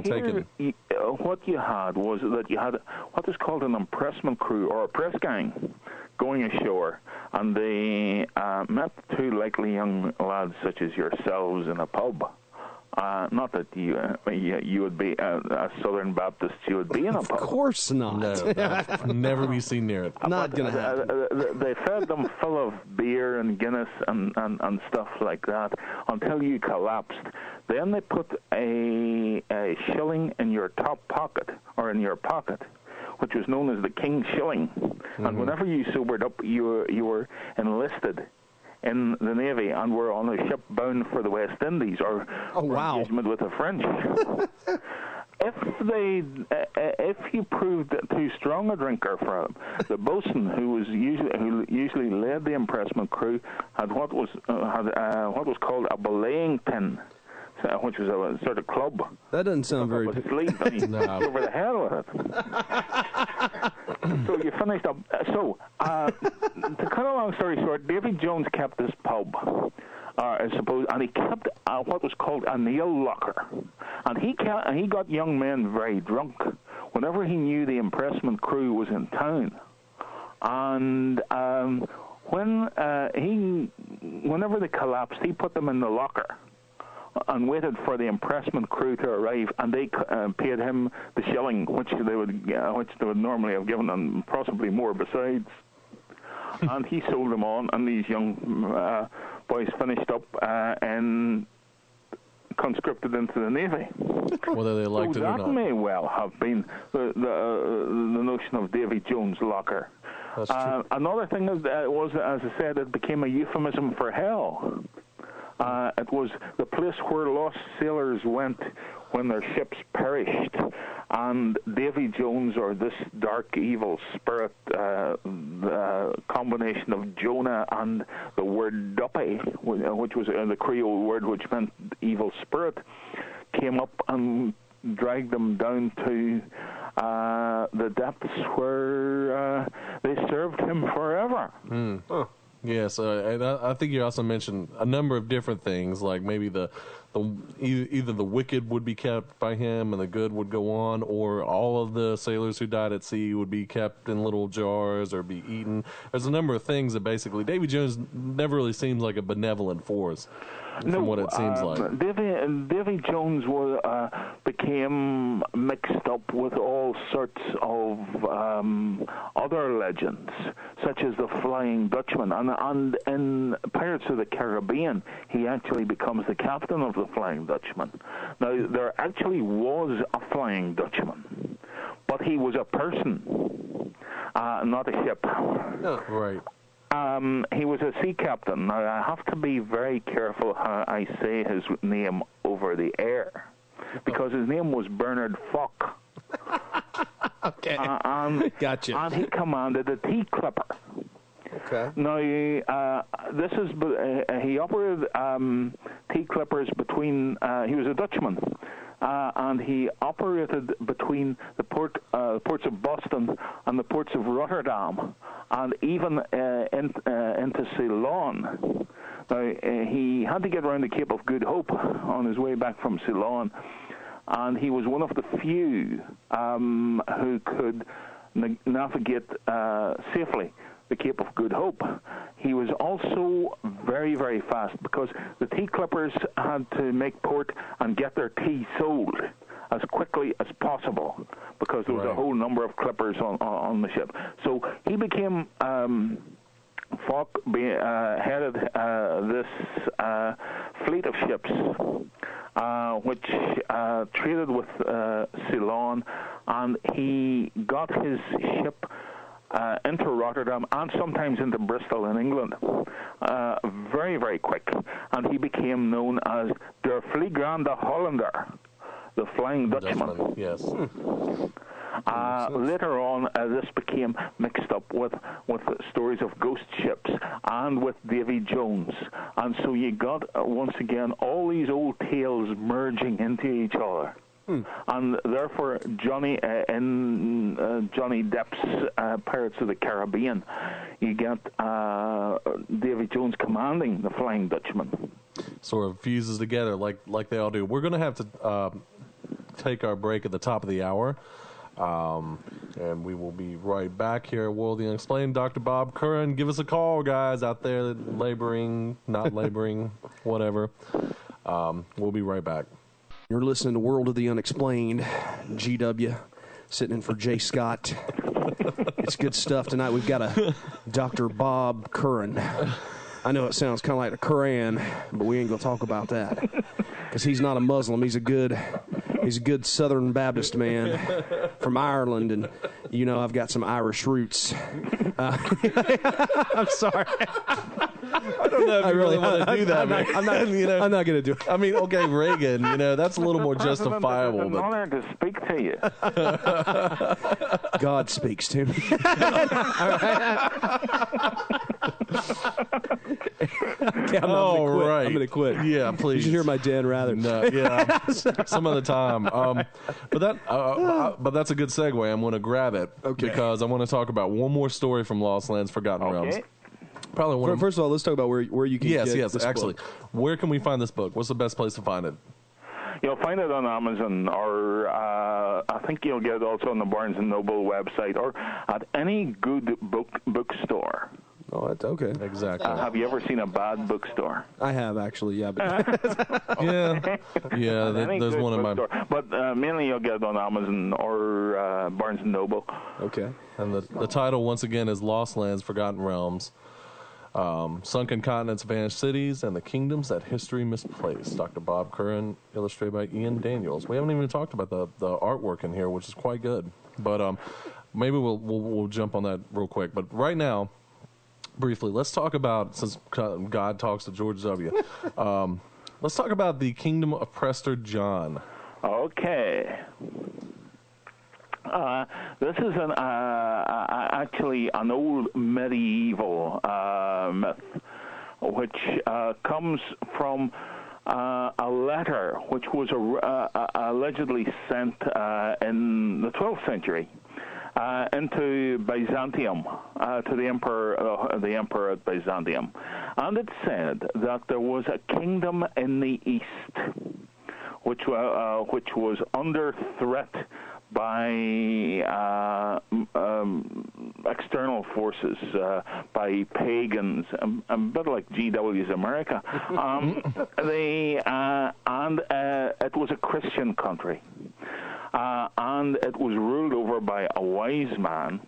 taken. What you had was that you had what is called an impressment crew or a press gang going ashore, and they met two likely young lads such as yourselves in a pub. Not that you would be a Southern Baptist, you would be in a pub. Of course not. No, never be seen near it. Not going to happen. They fed them full of beer and Guinness and stuff like that until you collapsed. Then they put a shilling in your top pocket, or in your pocket, which was known as the King Shilling. Mm-hmm. And whenever you sobered up, you were enlisted in the Navy and were on a ship bound for the West Indies or engagement with the French. If you proved too strong a drinker for them, the boatswain who usually led the impressment crew had what was called a belaying pin, which was a sort of club. That doesn't sound very... sleeve, and he over the head with it. So you finished up. To cut a long story short, Davy Jones kept this pub, I suppose, and he kept what was called a nail locker. And he got young men very drunk whenever he knew the impressment crew was in town. And whenever they collapsed, he put them in the locker and waited for the impressment crew to arrive, and they paid him the shilling, which they would normally have given, and possibly more besides. And he sold them on, and these young boys finished up and conscripted into the Navy. Whether they liked it or not. That may well have been the notion of Davy Jones Locker. That's true. Another thing was, as I said, it became a euphemism for hell. It was the place where lost sailors went when their ships perished, and Davy Jones, or this dark evil spirit, the combination of Jonah and the word duppy, which was the Creole word which meant evil spirit, came up and dragged them down to the depths where they served him forever. Huh. Yes, and I think you also mentioned a number of different things, like maybe either the wicked would be kept by him and the good would go on, or all of the sailors who died at sea would be kept in little jars or be eaten. There's a number of things that basically Davy Jones never really seems like a benevolent force, from what it seems like. Davy Jones became mixed up with all sorts of other legends, such as the Flying Dutchman, and in Pirates of the Caribbean, he actually becomes the captain of the Flying Dutchman. Now, there actually was a Flying Dutchman, but he was a person, not a ship. Oh, right. He was a sea captain. Now, I have to be very careful how I say his name over the air, because his name was Bernard Fock. Okay. Gotcha. And he commanded a tea clipper. Okay. Now, this is he operated tea clippers between. He was a Dutchman, and he operated between the ports of Boston and the ports of Rotterdam, and even into Ceylon. Now, he had to get around the Cape of Good Hope on his way back from Ceylon, and he was one of the few who could navigate safely the Cape of Good Hope. He was also very, very fast, because the tea clippers had to make port and get their tea sold as quickly as possible, because there was a whole number of clippers on the ship. So he became Falk headed this fleet of ships which traded with Ceylon, and he got his ship into Rotterdam and sometimes into Bristol in England very, very quick. And he became known as Der Vliegende Hollander, the Flying Dutchman. Yes. Later on, this became mixed up with stories of ghost ships and with Davy Jones. And so you got, once again, all these old tales merging into each other. And therefore, Johnny Depp's Pirates of the Caribbean, you get Davy Jones commanding the Flying Dutchman. Sort of fuses together like they all do. We're going to have to take our break at the top of the hour. And we will be right back here at World of the Unexplained. Dr. Bob Curran, give us a call, guys, out there laboring, not laboring, whatever. We'll be right back. You're listening to World of the Unexplained. GW, sitting in for Jay Scott. It's good stuff tonight. We've got a Dr. Bob Curran. I know it sounds kind of like a Quran, but we ain't going to talk about that, because he's not a Muslim. He's a good Southern Baptist man from Ireland, and you know I've got some Irish roots. I'm sorry. I don't know if you really want to do that, man. I'm not going to do it. I mean, okay, Reagan, that's a little more justifiable. It's an honor to speak to you. God speaks to me. Okay, I'm going to quit. Yeah, please. You should hear my Dan Rather. No, yeah, some other time. But that's a good segue. I'm going to grab it because I want to talk about one more story from Lost Lands, Forgotten Realms. Probably one. First of all, let's talk about where you can get this actually. book. Where can we find this book? What's the best place to find it? You'll find it on Amazon, or I think you'll get it also on the Barnes & Noble website, or at any good bookstore. Oh, that's okay. Exactly. Have you ever seen a bad bookstore? I have, actually, yeah. But there's one in my... But mainly you'll get it on Amazon or Barnes & Noble. Okay. And the title, once again, is Lost Lands, Forgotten Realms, Sunken Continents, Vanished Cities, and the Kingdoms That History Misplaced. Dr. Bob Curran, illustrated by Ian Daniels. We haven't even talked about the artwork in here, which is quite good. But maybe we'll jump on that real quick. But right now, briefly, let's talk about, since God talks to George W., let's talk about the Kingdom of Prester John. Okay. This is actually an old medieval myth, which comes from a letter which was allegedly sent in the 12th century into Byzantium, to the emperor at Byzantium. And it said that there was a kingdom in the east which was under threat by external forces, by pagans, a bit like GW's America. And it was a Christian country. And it was ruled over by a wise man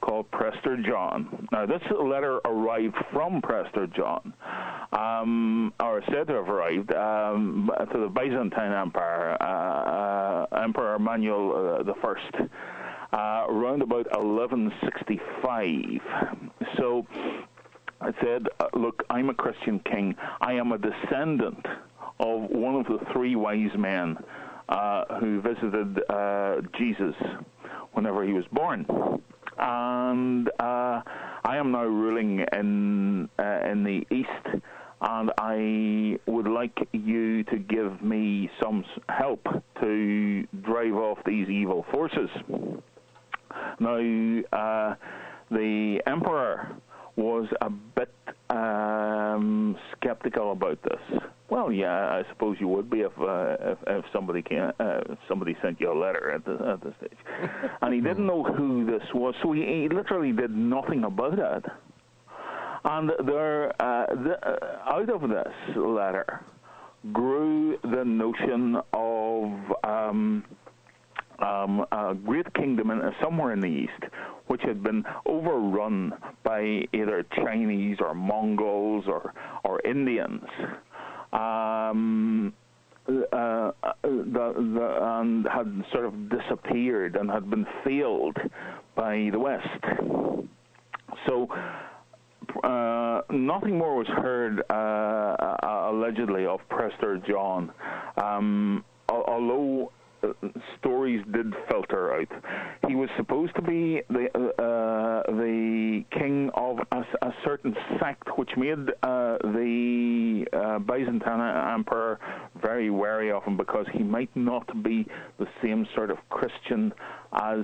called Prester John. Now, this letter arrived from Prester John, or said to have arrived, to the Byzantine Empire, Emperor Emmanuel I, around about 1165. So it said, look, I'm a Christian king. I am a descendant of one of the three wise men who visited Jesus whenever he was born. And I am now ruling in the East, and I would like you to give me some help to drive off these evil forces. Now, the emperor was a bit skeptical about this. Well, yeah, I suppose you would be if somebody sent you a letter at this stage, and he didn't know who this was, so he literally did nothing about it. And out of this letter grew the notion of a great kingdom somewhere in the East, which had been overrun by either Chinese or Mongols or Indians, and had sort of disappeared and had been failed by the West. So nothing more was heard, allegedly, of Prester John, although stories did filter out. He was supposed to be the king of a certain sect, which made the Byzantine emperor very wary of him, because he might not be the same sort of Christian as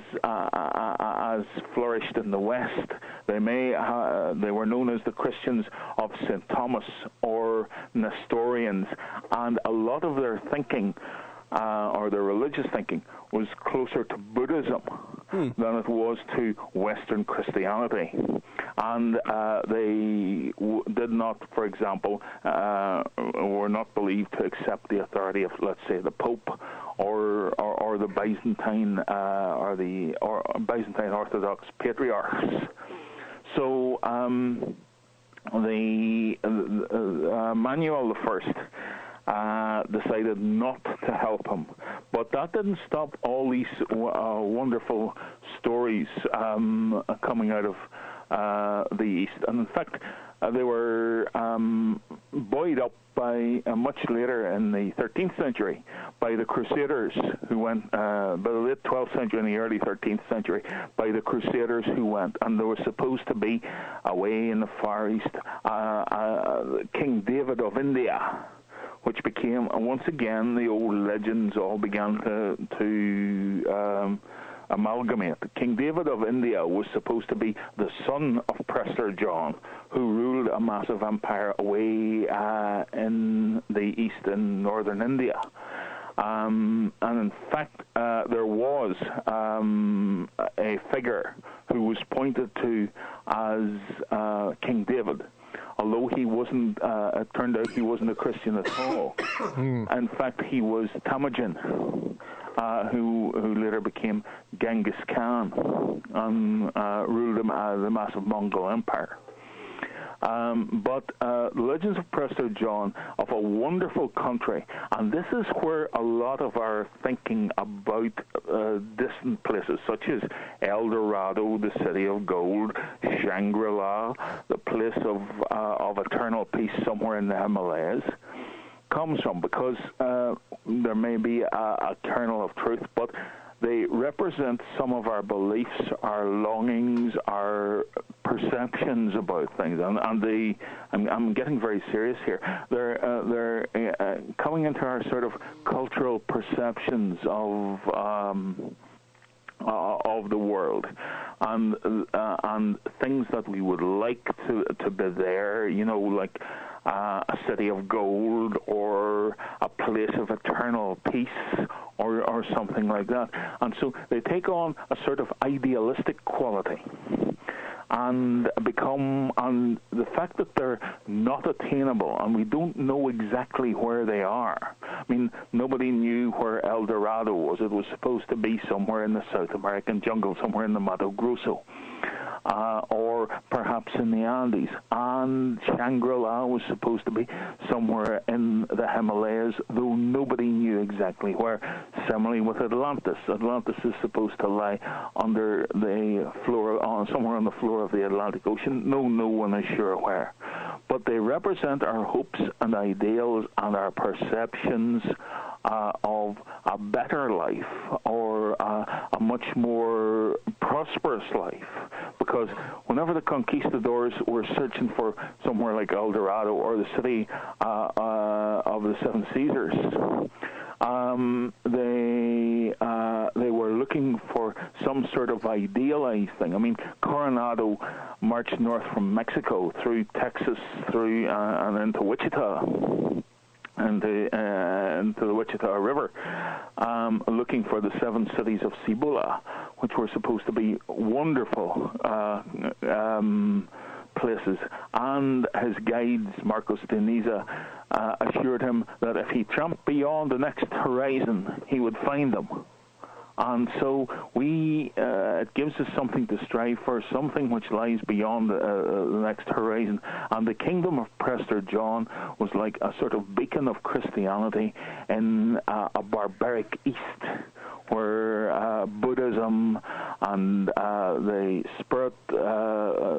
flourished in the West. They were known as the Christians of St. Thomas or Nestorians, and a lot of their thinking, or their religious thinking, was closer to Buddhism than it was to Western Christianity. And they did not, for example, were not believed to accept the authority of, let's say, the Pope or the Byzantine or Byzantine Orthodox patriarchs. So Emmanuel I decided not to help him. But that didn't stop all these wonderful stories coming out of the East. And in fact, they were buoyed up by much later in the 13th century by the Crusaders who went, by the late 12th century and the early 13th century, by the Crusaders who went. And there was supposed to be, away in the Far East, King David of India, which became, once again, the old legends all began to amalgamate. King David of India was supposed to be the son of Prester John, who ruled a massive empire away in the east in northern India. And in fact, there was a figure who was pointed to as King David, although he wasn't, it turned out he wasn't a Christian at all. In fact, he was Temujin, who later became Genghis Khan and ruled the massive Mongol Empire. But Legends of Prester John, of a wonderful country, and this is where a lot of our thinking about distant places, such as El Dorado, the city of gold, Shangri-La, the place of eternal peace somewhere in the Himalayas, comes from, because there may be a kernel of truth, but they represent some of our beliefs, our longings, our perceptions about things, and I'm getting very serious here. They're coming into our sort of cultural perceptions of the world, and things that we would like to be there, like a city of gold or a place of eternal peace or something like that. And so they take on a sort of idealistic quality and the fact that they're not attainable and we don't know exactly where they are. I mean, nobody knew where El Dorado was. It was supposed to be somewhere in the South American jungle, somewhere in the Mato Grosso. or perhaps in the Andes. And Shangri-La was supposed to be somewhere in the Himalayas, though nobody knew exactly where. Similarly with Atlantis. Atlantis is supposed to lie under the floor, somewhere on the floor of the Atlantic Ocean. No one is sure where. But they represent our hopes and ideals and our perceptions of a better life, or a much more prosperous life. Because whenever the conquistadors were searching for somewhere like El Dorado or the city of the Seven Caesars, they were looking for some sort of idealized thing. I mean, Coronado marched north from Mexico through Texas, through and into Wichita, and into the Wichita River, looking for the seven cities of Cibola, which were supposed to be wonderful places. And his guides, Marcos de Niza, assured him that if he tramped beyond the next horizon, he would find them. And so it gives us something to strive for, something which lies beyond the next horizon. And the kingdom of Prester John was like a sort of beacon of Christianity in a barbaric East, where Buddhism and the spirit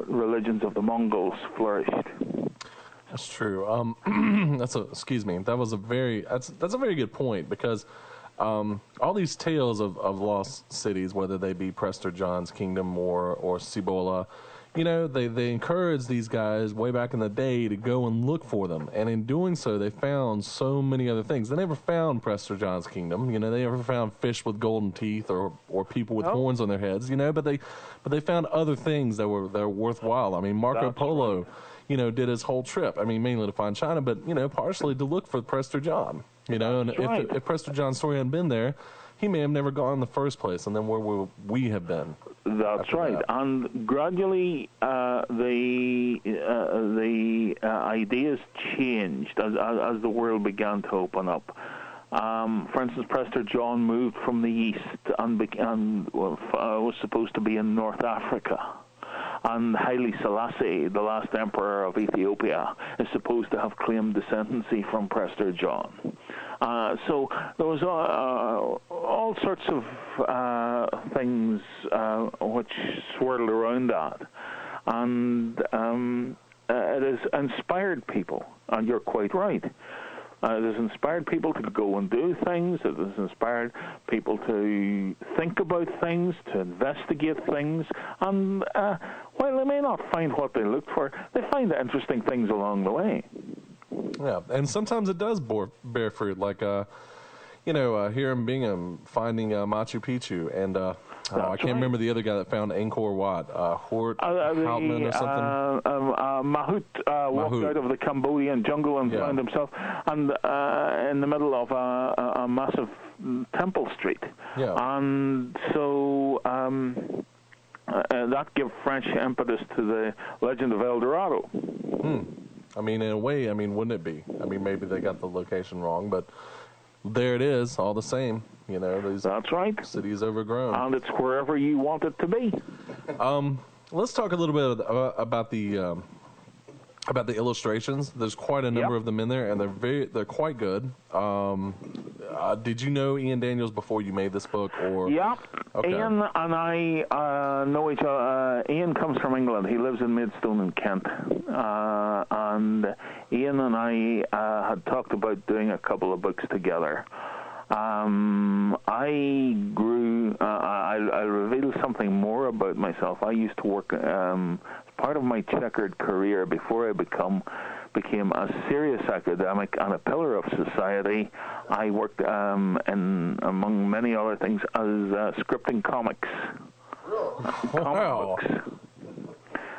religions of the Mongols flourished. That's true. That was a very good point, because all these tales of lost cities, whether they be Prester John's kingdom or Cibola, they encouraged these guys way back in the day to go and look for them. And in doing so, they found so many other things. They never found Prester John's kingdom. They never found fish with golden teeth or people with horns on their heads, but they found other things that were worthwhile. I mean, Marco Polo, did his whole trip. I mean, mainly to find China, but, partially to look for Prester John. If Prester John's story hadn't been there, he may have never gone in the first place, and then where would we have been? That's right. That. And gradually, the ideas changed as the world began to open up. For instance, Prester John moved from the east and was supposed to be in North Africa. And Haile Selassie, the last emperor of Ethiopia, is supposed to have claimed descendancy from Prester John. So there was all sorts of things which swirled around that. And it has inspired people, and you're quite right. It has inspired people to go and do things. It has inspired people to think about things, to investigate things. And while they may not find what they looked for, they find interesting things along the way. Yeah, and sometimes it does bear fruit. Like, here in Bingham, finding Machu Picchu, and I can't remember the other guy that found Angkor Wat, Hort Houtman or something. Mahout walked out of the Cambodian jungle and found himself in the middle of a massive temple street. Yeah. And so that gave fresh impetus to the legend of El Dorado. I mean, in a way, wouldn't it be? Maybe they got the location wrong, but there it is, all the same. That's right. City is overgrown, and it's wherever you want it to be. Let's talk a little bit about the illustrations. There's quite a number of them in there, and they're quite good. Did you know Ian Daniels before you made this book? Or okay. Ian and I know each other. Ian comes from England. He lives in Maidstone in Kent, and Ian and I had talked about doing a couple of books together. I'll reveal something more about myself. I used to work as part of my checkered career before I became a serious academic and a pillar of society. I worked among many other things, as scripting comics. Comic books.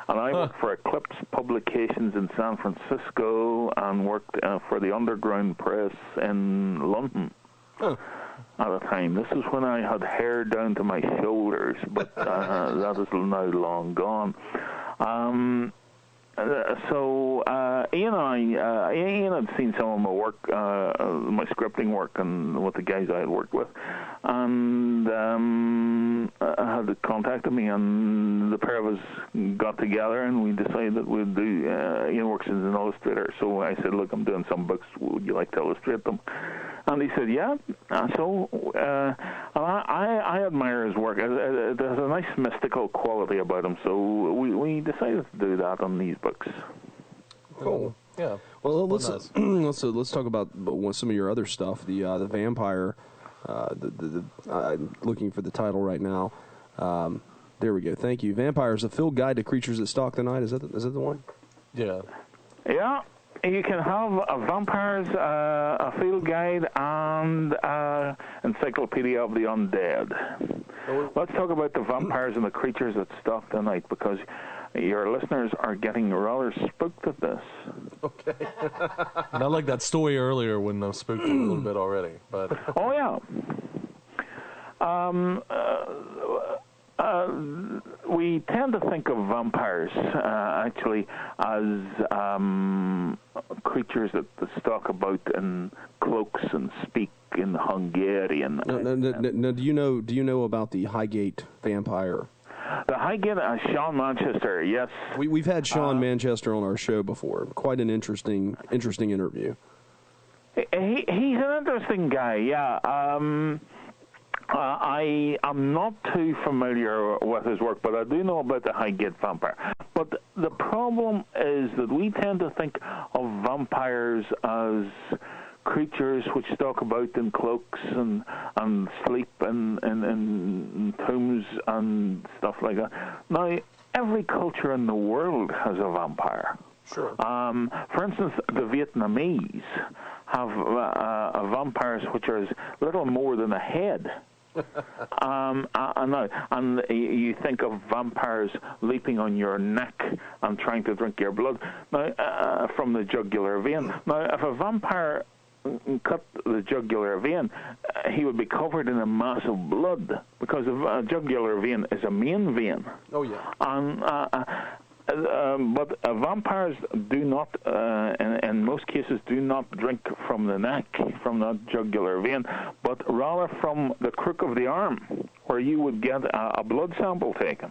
And I worked for Eclipse Publications in San Francisco and worked for the Underground Press in London. At the time. This is when I had hair down to my shoulders, but that is now long gone. Ian had seen some of my work, my scripting work, and with the guys I had worked with, and had contacted me, and the pair of us got together, and we decided that we'd do. Ian works as an illustrator, so I said, "Look, I'm doing some books. Would you like to illustrate them?" And he said, "Yeah." I admire his work. There's a nice mystical quality about him, so we decided to do that on these books. Cool. Yeah. Well, let's talk about some of your other stuff. The vampire. I'm looking for the title right now. There we go. Thank you. Vampires: A Field Guide to Creatures That Stalk the Night. Is that the one? Yeah. Yeah. You can have a vampires, a field guide, and encyclopedia of the undead. Let's talk about the vampires and the creatures that stalk the night, because your listeners are getting rather spooked at this. Okay. Not like that story earlier when I spooked them a little bit already, but. Oh yeah. We tend to think of vampires actually as creatures that stalk about in cloaks and speak in Hungarian. No, do you know about the Highgate vampire? The Highgate, Sean Manchester, yes. We've had Sean Manchester on our show before. Quite an interesting interview. He's an interesting guy, yeah. I am not too familiar with his work, but I do know about the Highgate vampire. But the problem is that we tend to think of vampires as creatures which stalk about in cloaks and sleep in tombs and stuff like that. Now, every culture in the world has a vampire. Sure. For instance, the Vietnamese have vampires which are as little more than a head. And you think of vampires leaping on your neck and trying to drink your blood from the jugular vein. Now, if a vampire cut the jugular vein, he would be covered in a mass of blood, because a jugular vein is a main vein. Oh, yeah. But vampires do not, in most cases, do not drink from the neck, from the jugular vein, but rather from the crook of the arm, where you would get a blood sample taken.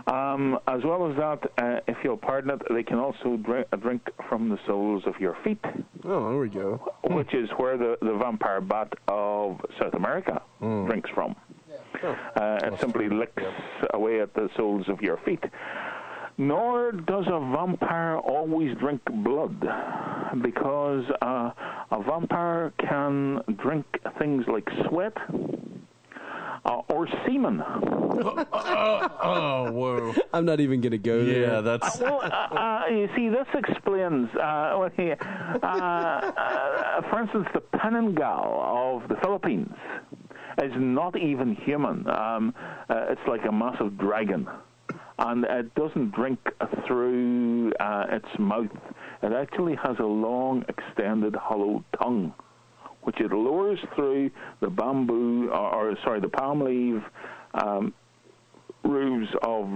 As well as that, if you'll pardon it, they can also drink from the soles of your feet. Oh, there we go. Which is where the vampire bat of South America drinks from. It simply licks away at the soles of your feet. Nor does a vampire always drink blood, because a vampire can drink things like sweat or semen. Oh, whoa. I'm not even going to go there. Yeah, that's... You see, this explains, for instance, the Penangal of the Philippines is not even human. It's like a massive dragon. And it doesn't drink through its mouth. It actually has a long, extended, hollow tongue, which it lowers through the bamboo, the palm leaf roofs of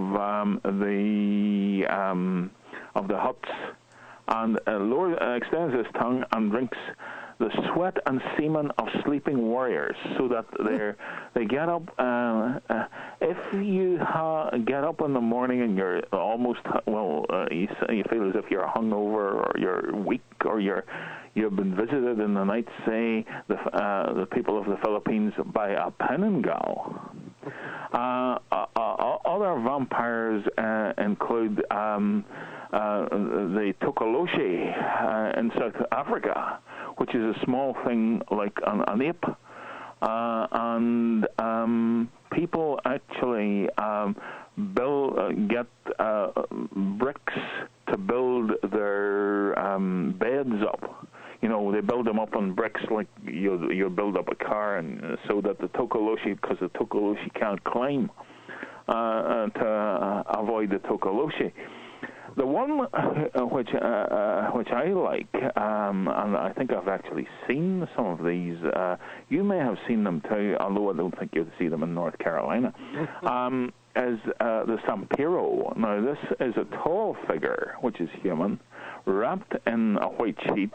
the huts, and extends its tongue and drinks the sweat and semen of sleeping warriors, so that they get up. If you get up in the morning and you're almost you feel as if you're hungover or you're weak or you've been visited in the night, say the people of the Philippines, by a Penangal. Other vampires include the Tokoloshi in South Africa, which is a small thing like an ape. And people actually get bricks to build their beds up. You know, they build them up on bricks like you build up a car, and so that the Tokoloshi, because the Tokoloshi can't climb, to avoid the Tokoloshi. The one which I like, and I think I've actually seen some of these. You may have seen them too, although I don't think you'll see them in North Carolina. is the Sampiro. Now, this is a tall figure, which is human, wrapped in a white sheet,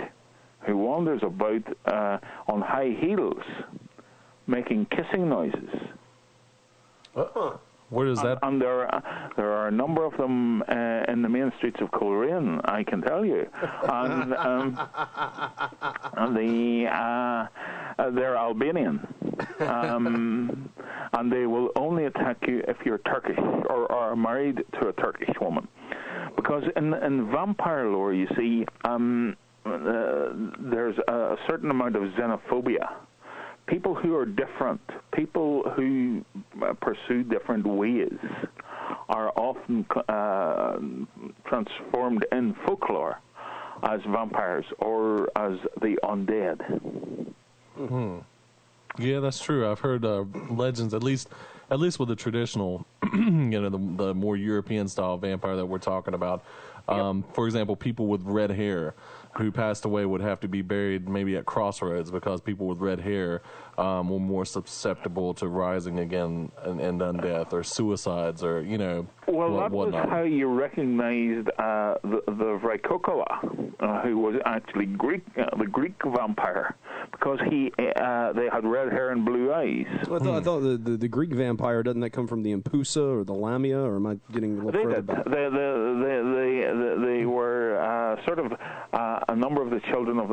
who wanders about on high heels, making kissing noises. Where is that? And there are a number of them in the main streets of Coleraine, I can tell you. And they're Albanian. And they will only attack you if you're Turkish or are married to a Turkish woman. Because in vampire lore, you see, there's a certain amount of xenophobia. People who are different, people who pursue different ways, are often transformed in folklore as vampires or as the undead. Mm-hmm. Yeah, that's true. I've heard legends, at least with the traditional, the more European style vampire that we're talking about. For example, people with red hair who passed away would have to be buried maybe at crossroads because people with red hair were more susceptible to rising again and undeath or suicides or, Well, that was how you recognized the Vrykokala, who was actually the Greek vampire, because they had red hair and blue eyes. Well, I thought the Greek vampire, doesn't that come from the Impusa or the Lamia, or am I getting a little further back? They were sort of a number of the children of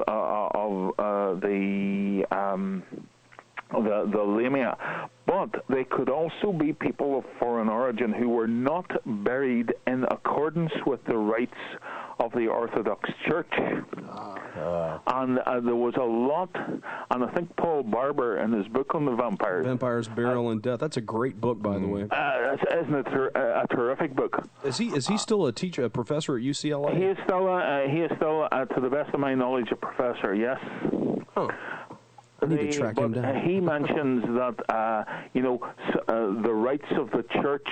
the Lamia, but they could also be people of foreign origin who were not buried in accordance with the rites of the Orthodox Church. And there was a lot, and I think Paul Barber in his book on the vampires. Vampires, Burial, and Death. That's a great book, by the way. Isn't it a terrific book? Is he still a professor at UCLA? He is still, to the best of my knowledge, a professor. Yes. Oh. I need to track him down. He mentions that the rites of the church,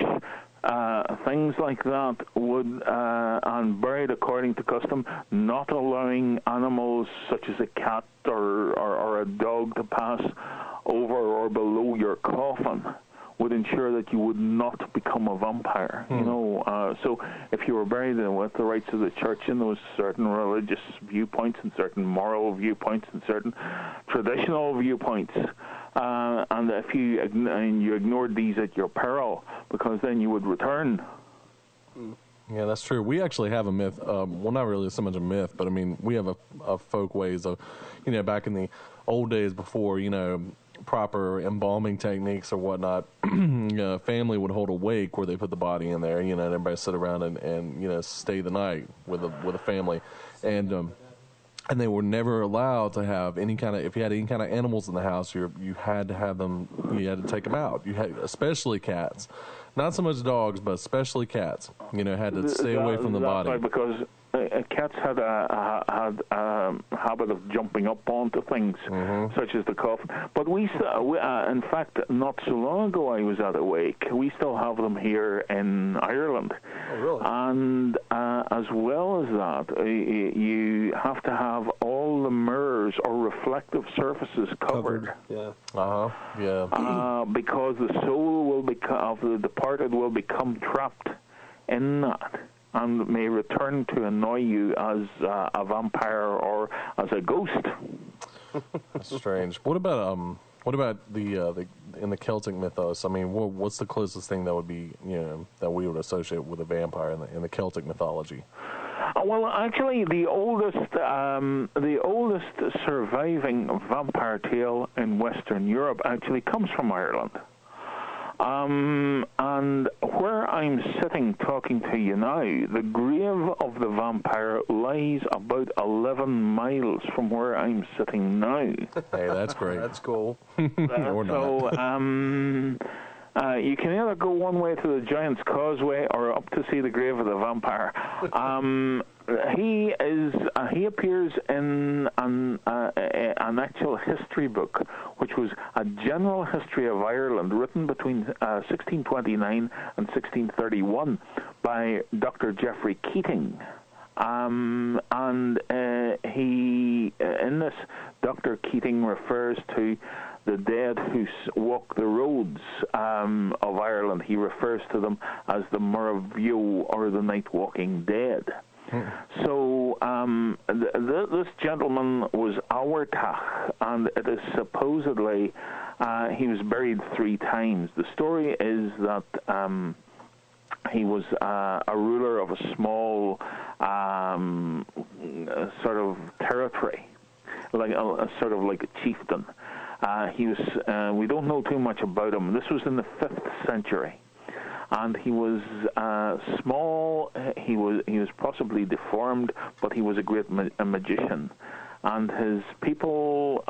things like that, would and buried according to custom, not allowing animals such as a cat or a dog to pass over or below your coffin, would ensure that you would not become a vampire. So if you were buried with the rites of the church and those certain religious viewpoints and certain moral viewpoints and certain traditional viewpoints, and if you ignored these at your peril, because then you would return. Yeah, that's true. We actually have a myth. Well, not really so much a myth, but I mean, we have a folk ways of, back in the old days before, proper embalming techniques or whatnot, a family would hold a wake where they put the body in there, and everybody sit around and stay the night with a family, and they were never allowed to have any kind of, if you had any kind of animals in the house, you had to have them, you had to take them out. You had, especially cats, not so much dogs, but especially cats. Had to stay away from the body. Right, because cats had a habit of jumping up onto things, such as the coffin. But we in fact, not so long ago, I was at a wake. We still have them here in Ireland. Oh, really? And as well as that, you have to have all the mirrors or reflective surfaces covered. Yeah. Yeah. Because the soul of the departed will become trapped in that, and may return to annoy you as a vampire or as a ghost. That's strange. What about the in the Celtic mythos? I mean, what's the closest thing that would be that we would associate with a vampire in the Celtic mythology? Well, actually, the oldest surviving vampire tale in Western Europe actually comes from Ireland. And where I'm sitting talking to you now, the grave of the vampire lies about 11 miles from where I'm sitting now. Hey, that's great. That's cool. Or not. So, you can either go one way to the Giant's Causeway or up to see the grave of the vampire. He appears in an actual history book, which was a general history of Ireland written between 1629 and 1631 by Dr. Geoffrey Keating. He in this, Dr. Keating refers to the dead who walk the roads of Ireland. He refers to them as the Muravio, or the night walking dead. So this gentleman was Awartach, and it is supposedly he was buried 3 times. The story is that he was a ruler of a small sort of territory, like sort of like a chieftain. He was. We don't know too much about him. This was in the 5th century. And he was small. He was possibly deformed, but he was a great magician. And his people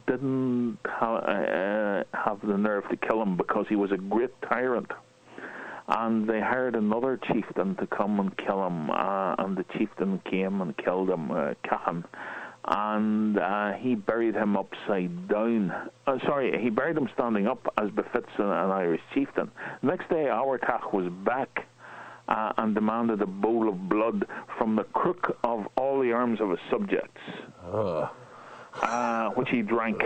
didn't have the nerve to kill him because he was a great tyrant. And they hired another chieftain to come and kill him. And the chieftain came and killed him, Cahan. And he buried him upside down. He buried him standing up, as befits an Irish chieftain. Next day, Awartach was back and demanded a bowl of blood from the crook of all the arms of his subjects, which he drank.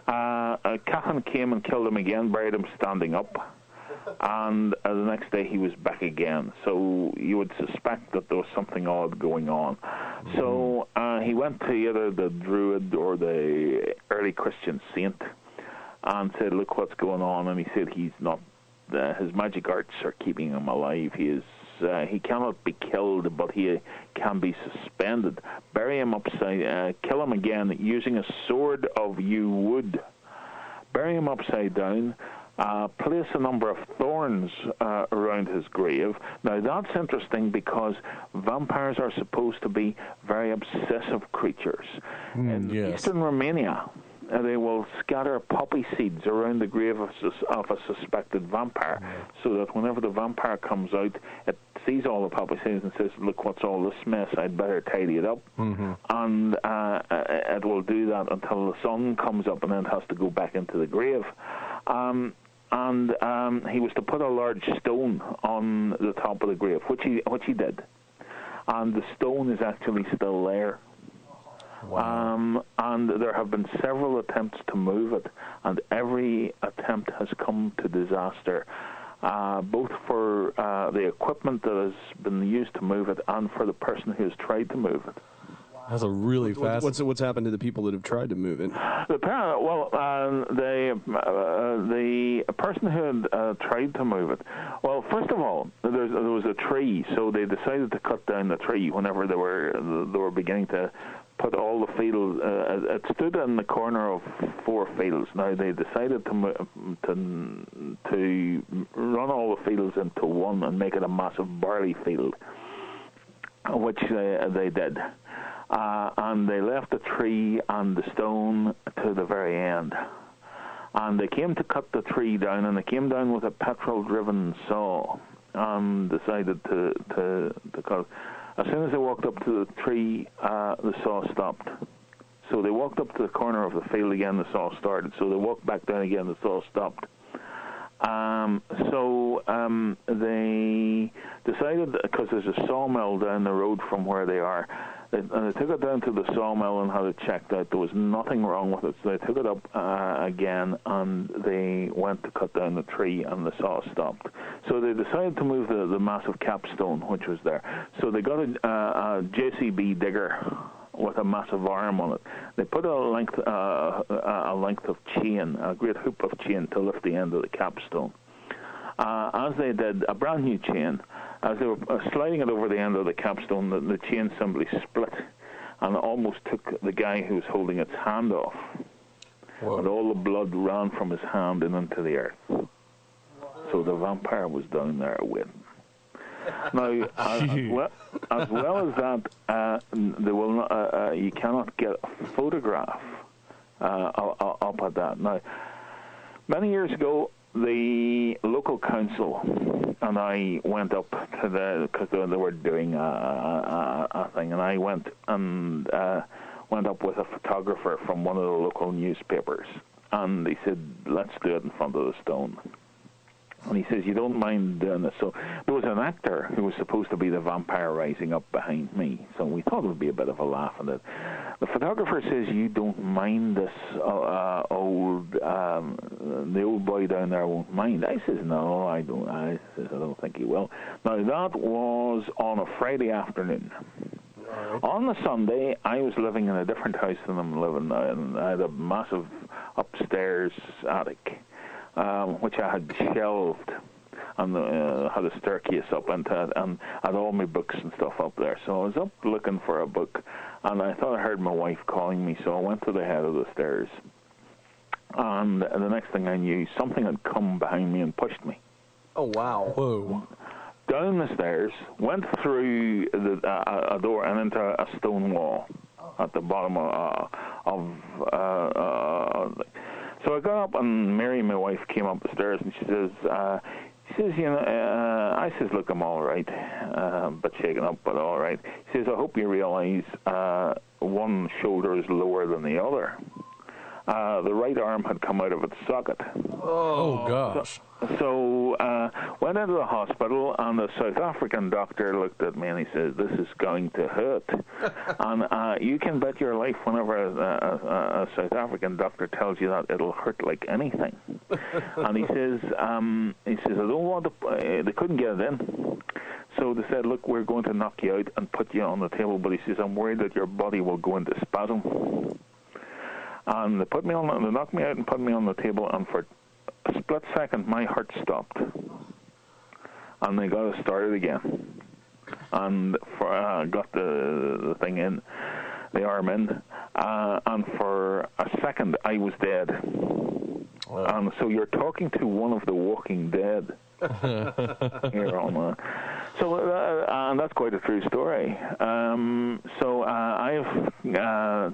Cahan came and killed him again, buried him standing up. And the next day he was back again. So you would suspect that there was something odd going on. So he went to either the Druid or the early Christian saint and said, look what's going on. And he said he's not, his magic arts are keeping him alive. He cannot be killed, but he can be suspended. Bury him upside, kill him again using a sword of yew wood. Bury him upside down. Place a number of thorns around his grave. Now, that's interesting because vampires are supposed to be very obsessive creatures. In eastern Romania, they will scatter poppy seeds around the grave of a suspected vampire, so that whenever the vampire comes out, it sees all the poppy seeds and says, look, what's all this mess? I'd better tidy it up. And it will do that until the sun comes up, and then it has to go back into the grave. And he was to put a large stone on the top of the grave, which he did. And the stone is actually still there. Wow. And there have been several attempts to move it, and every attempt has come to disaster, both for the equipment that has been used to move it and for the person who has tried to move it. That's a really fast. What's happened to the people that have tried to move it? The person who had tried to move it. Well, first of all, there was a tree, so they decided to cut down the tree whenever they were beginning to put all the fields. It stood in the corner of 4 fields. Now they decided to run all the fields into one and make it a massive barley field, which they did. And they left the tree and the stone to the very end. And they came to cut the tree down, and they came down with a petrol-driven saw and decided to cut it. As soon as they walked up to the tree, the saw stopped. So they walked up to the corner of the field again, the saw started. So they walked back down again, the saw stopped. They decided, because there's a sawmill down the road from where they are, they took it down to the sawmill and had it checked out. There was nothing wrong with it, so they took it up again, and they went to cut down the tree, and the saw stopped. So they decided to move the massive capstone, which was there. So they got a JCB digger with a massive arm on it. They put a length of chain, a great hoop of chain, to lift the end of the capstone. As they did, a brand new chain, as they were sliding it over the end of the capstone, the chain simply split and almost took the guy who was holding its hand off. Whoa. And all the blood ran from his hand and into the earth. So the vampire was down there waiting. Now, as well as that, they will not, you cannot get a photograph up at that. Now, many years ago, the local council and I went up to because they were doing a thing, and I went up with a photographer from one of the local newspapers, and they said, let's do it in front of the stone. And he says, you don't mind doing this. So there was an actor who was supposed to be the vampire rising up behind me. So we thought it would be a bit of a laugh at it. The photographer says, you don't mind this the old boy down there won't mind. I says, no, I don't. I don't think he will. Now, that was on a Friday afternoon. Right. On the Sunday, I was living in a different house than I'm living now, and I had a massive upstairs attic, which I had shelved, and had a staircase up into it, and I had all my books and stuff up there. So I was up looking for a book, and I thought I heard my wife calling me, so I went to the head of the stairs. And the next thing I knew, something had come behind me and pushed me. Oh, wow. Whoa. Down the stairs, went through a door and into a stone wall at the bottom so I got up, and Mary, my wife, came up the stairs, and she says, you know, I says, look, I'm all right, but shaken up, but all right. She says, I hope you realize one shoulder is lower than the other. The right arm had come out of its socket. Oh gosh. So went into the hospital, and the South African doctor looked at me and he says, this is going to hurt. And you can bet your life whenever a South African doctor tells you that, it'll hurt like anything. And he says, I don't want to, they couldn't get it in. So they said, look, we're going to knock you out and put you on the table. But he says, I'm worried that your body will go into spasm. And they knocked me out and put me on the table, and for a split second, my heart stopped. And they got it started again. And got the thing in, the arm in. And for a second, I was dead. Wow. And so you're talking to one of the Walking Dead. Here on and that's quite a true story. So I've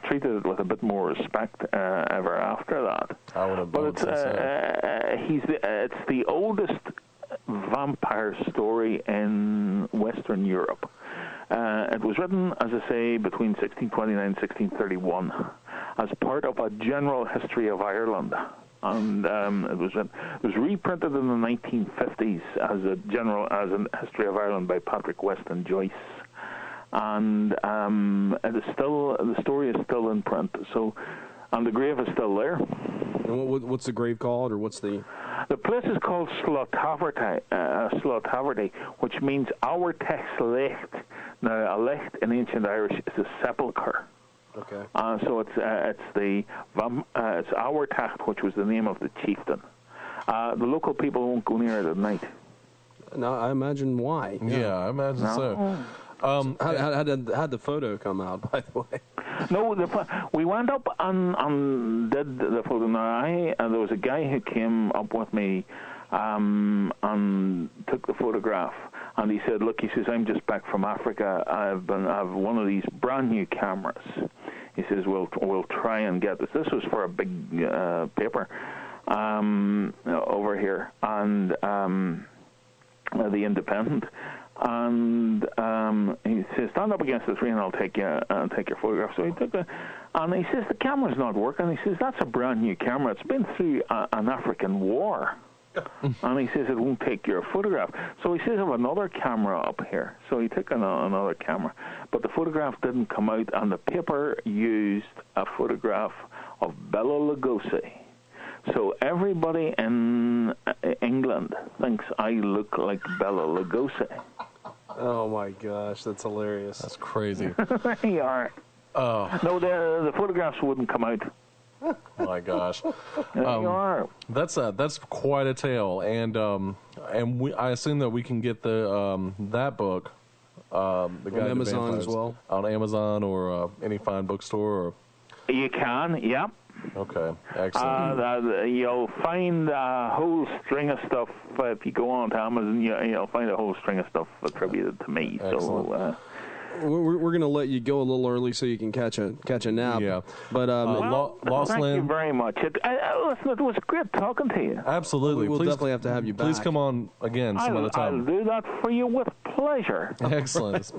treated it with a bit more respect ever after that. I would have. But it's the oldest vampire story in Western Europe. It was written, as I say, between 1629 and 1631 as part of a general history of Ireland. And it was reprinted in the 1950s as a history of Ireland by Patrick Weston Joyce, and it is still, the story is still in print. So, and the grave is still there. And what's the grave called, or what's the? The place is called Slothaverty, which means our text lecht. Now, a lecht in ancient Irish is a sepulchre. Okay. So it's our tacht, which was the name of the chieftain. The local people won't go near it at night. No, I imagine why. Yeah, I imagine so. How'd the photo come out, by the way? No, we went up and did the photo. Now, there was a guy who came up with me and took the photograph. And he said, look, he says, I'm just back from Africa. I have one of these brand new cameras. He says, we'll try and get this. This was for a big paper over here, and the Independent. And he says, stand up against the tree and I'll take your photograph. So he took it, and he says, the camera's not working. He says, that's a brand new camera. It's been through an African war. And he says, it won't take your photograph. So he says, I have another camera up here. So he took another camera. But the photograph didn't come out, and the paper used a photograph of Bela Lugosi. So everybody in England thinks I look like Bela Lugosi. Oh, my gosh. That's hilarious. That's crazy. They are. Oh. No, the photographs wouldn't come out. My gosh, you are. That's quite a tale, and I assume that we can get that book, the on Amazon as well, on Amazon or any fine bookstore. Or... You can, yeah. Okay, excellent. You'll find a whole string of stuff if you go on to Amazon. You'll find a whole string of stuff attributed to me. Excellent. So. We're going to let you go a little early so you can catch a nap. Yeah. But Lost thank Land. You very much. Listen, it was great talking to you. Absolutely. We'll definitely have to have you back. Please come on again some other time. I'll do that for you with pleasure. Excellent.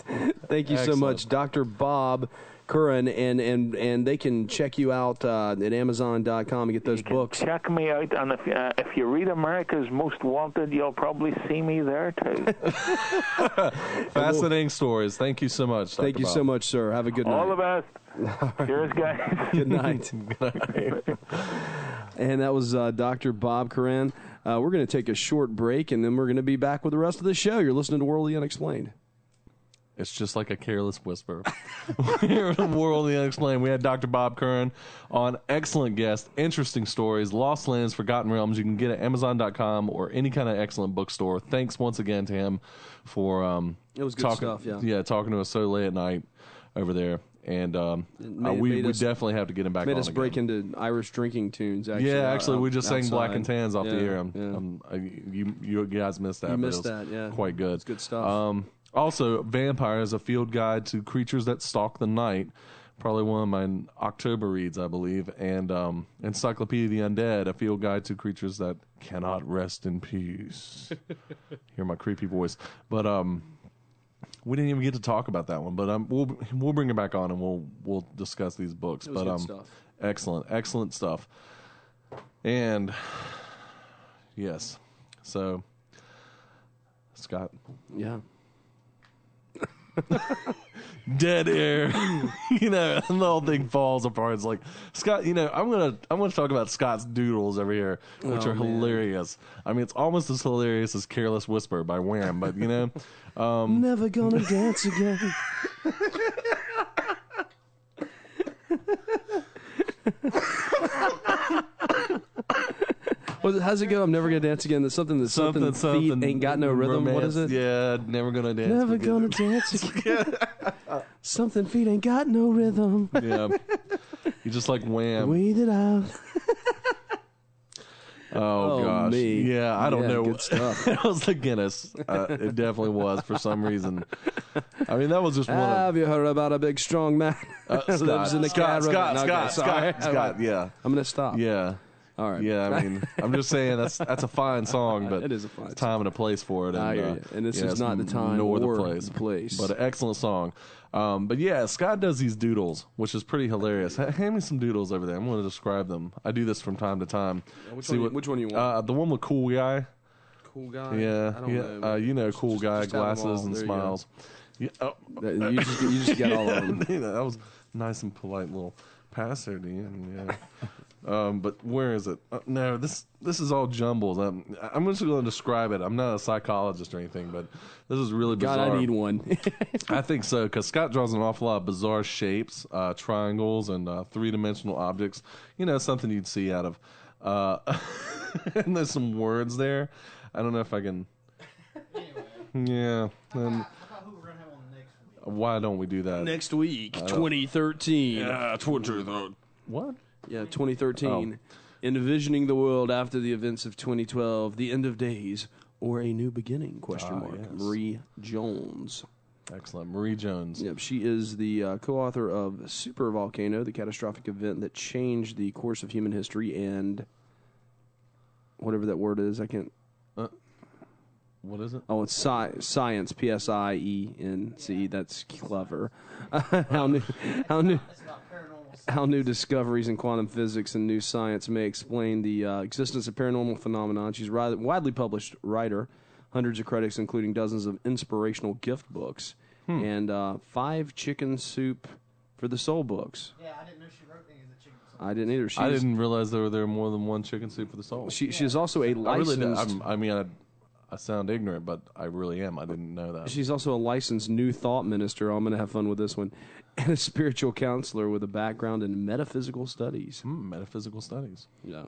Thank you so much, Dr. Bob Curran, and they can check you out at Amazon.com and get those books. Check me out, and if you read America's Most Wanted, you'll probably see me there too. Fascinating stories. Thank you so much. Thank you so much, sir. Have a good night. All the best. Cheers, guys. Good night. And that was Dr. Bob Curran. We're going to take a short break, and then we're going to be back with the rest of the show. You're listening to World of the Unexplained. It's just like a careless whisper. Here in the World of the Unexplained, we had Dr. Bob Curran on. Excellent guest, interesting stories, Lost Lands, Forgotten Realms. You can get it at Amazon.com or any kind of excellent bookstore. Thanks once again to him for it was good stuff, yeah, talking to us so late at night over there. And we definitely have to get him back on. Made us break into Irish drinking tunes, actually. Yeah, actually, we just sang Black and Tans off the air. Yeah. You guys missed that. You missed that, yeah. Quite good. It's good stuff. Also, Vampires, a field guide to creatures that stalk the night. Probably one of my October reads, I believe. And Encyclopedia of the Undead, a field guide to creatures that cannot rest in peace. Hear my creepy voice. But we didn't even get to talk about that one. But we'll bring it back on and we'll discuss these books. It was good stuff. Excellent stuff. And yes, so Scott. Yeah. Dead air. And the whole thing falls apart. It's like, Scott, I'm gonna talk about Scott's doodles over here, which are hilarious. I mean, it's almost as hilarious as Careless Whisper by Wham, but Never gonna dance again. How's it go? I'm never gonna dance again. There's something feet ain't got no rhythm. Romance. What is it? Yeah, never gonna dance. Never gonna dance again. Something feet ain't got no rhythm. Yeah, you just like Wham. Wait it out. Oh gosh, me. Yeah, I don't know. Good stuff. It was the Guinness. It definitely was for some reason. I mean, that was just one. Have you heard about a big strong man who lives in the Scott. Yeah, I'm gonna stop. Yeah. All right. Yeah, I mean, I'm just saying that's a fine song, but it is a fine time and a place for it. And, I hear you. And this is not the time nor or the place. But an excellent song. But yeah, Scott does these doodles, which is pretty hilarious. Hand me some doodles over there. I'm going to describe them. I do this from time to time. Which one you want? The one with cool guy. Cool guy. Yeah, I don't know. cool guy, just have them glasses all. and There smiles. You just got all of them. That was a nice and polite little pass there, Dean. Yeah. But where is it? No, this is all jumbles. I'm just going to describe it. I'm not a psychologist or anything, but this is really bizarre. God, I need one. I think so, because Scott draws an awful lot of bizarre shapes, triangles, and three-dimensional objects. Something you'd see out of. And there's some words there. I don't know if I can. Yeah. Why don't we do that? Next week, 2013. Yeah, 2013. What? Yeah, 2013. Envisioning the world after the events of 2012, the end of days, or a new beginning, question mark. Yes. Marie Jones. Excellent. Marie Jones. Yep, she is the co-author of Super Volcano, the catastrophic event that changed the course of human history, and whatever that word is, I can't... What is it? Oh, it's science, P-S-I-E-N-C. That's clever. How new discoveries in quantum physics and new science may explain the existence of paranormal phenomenon. She's a widely published writer, hundreds of credits, including dozens of inspirational gift books, and 5 chicken soup for the soul books. Yeah, I didn't know she wrote any of the chicken soup. I didn't either. I didn't realize there were more than one chicken soup for the soul. She's also a licensed... I sound ignorant, but I really am. I didn't know that. She's also a licensed New Thought minister. I'm going to have fun with this one. And a spiritual counselor with a background in metaphysical studies. Metaphysical studies. Yeah.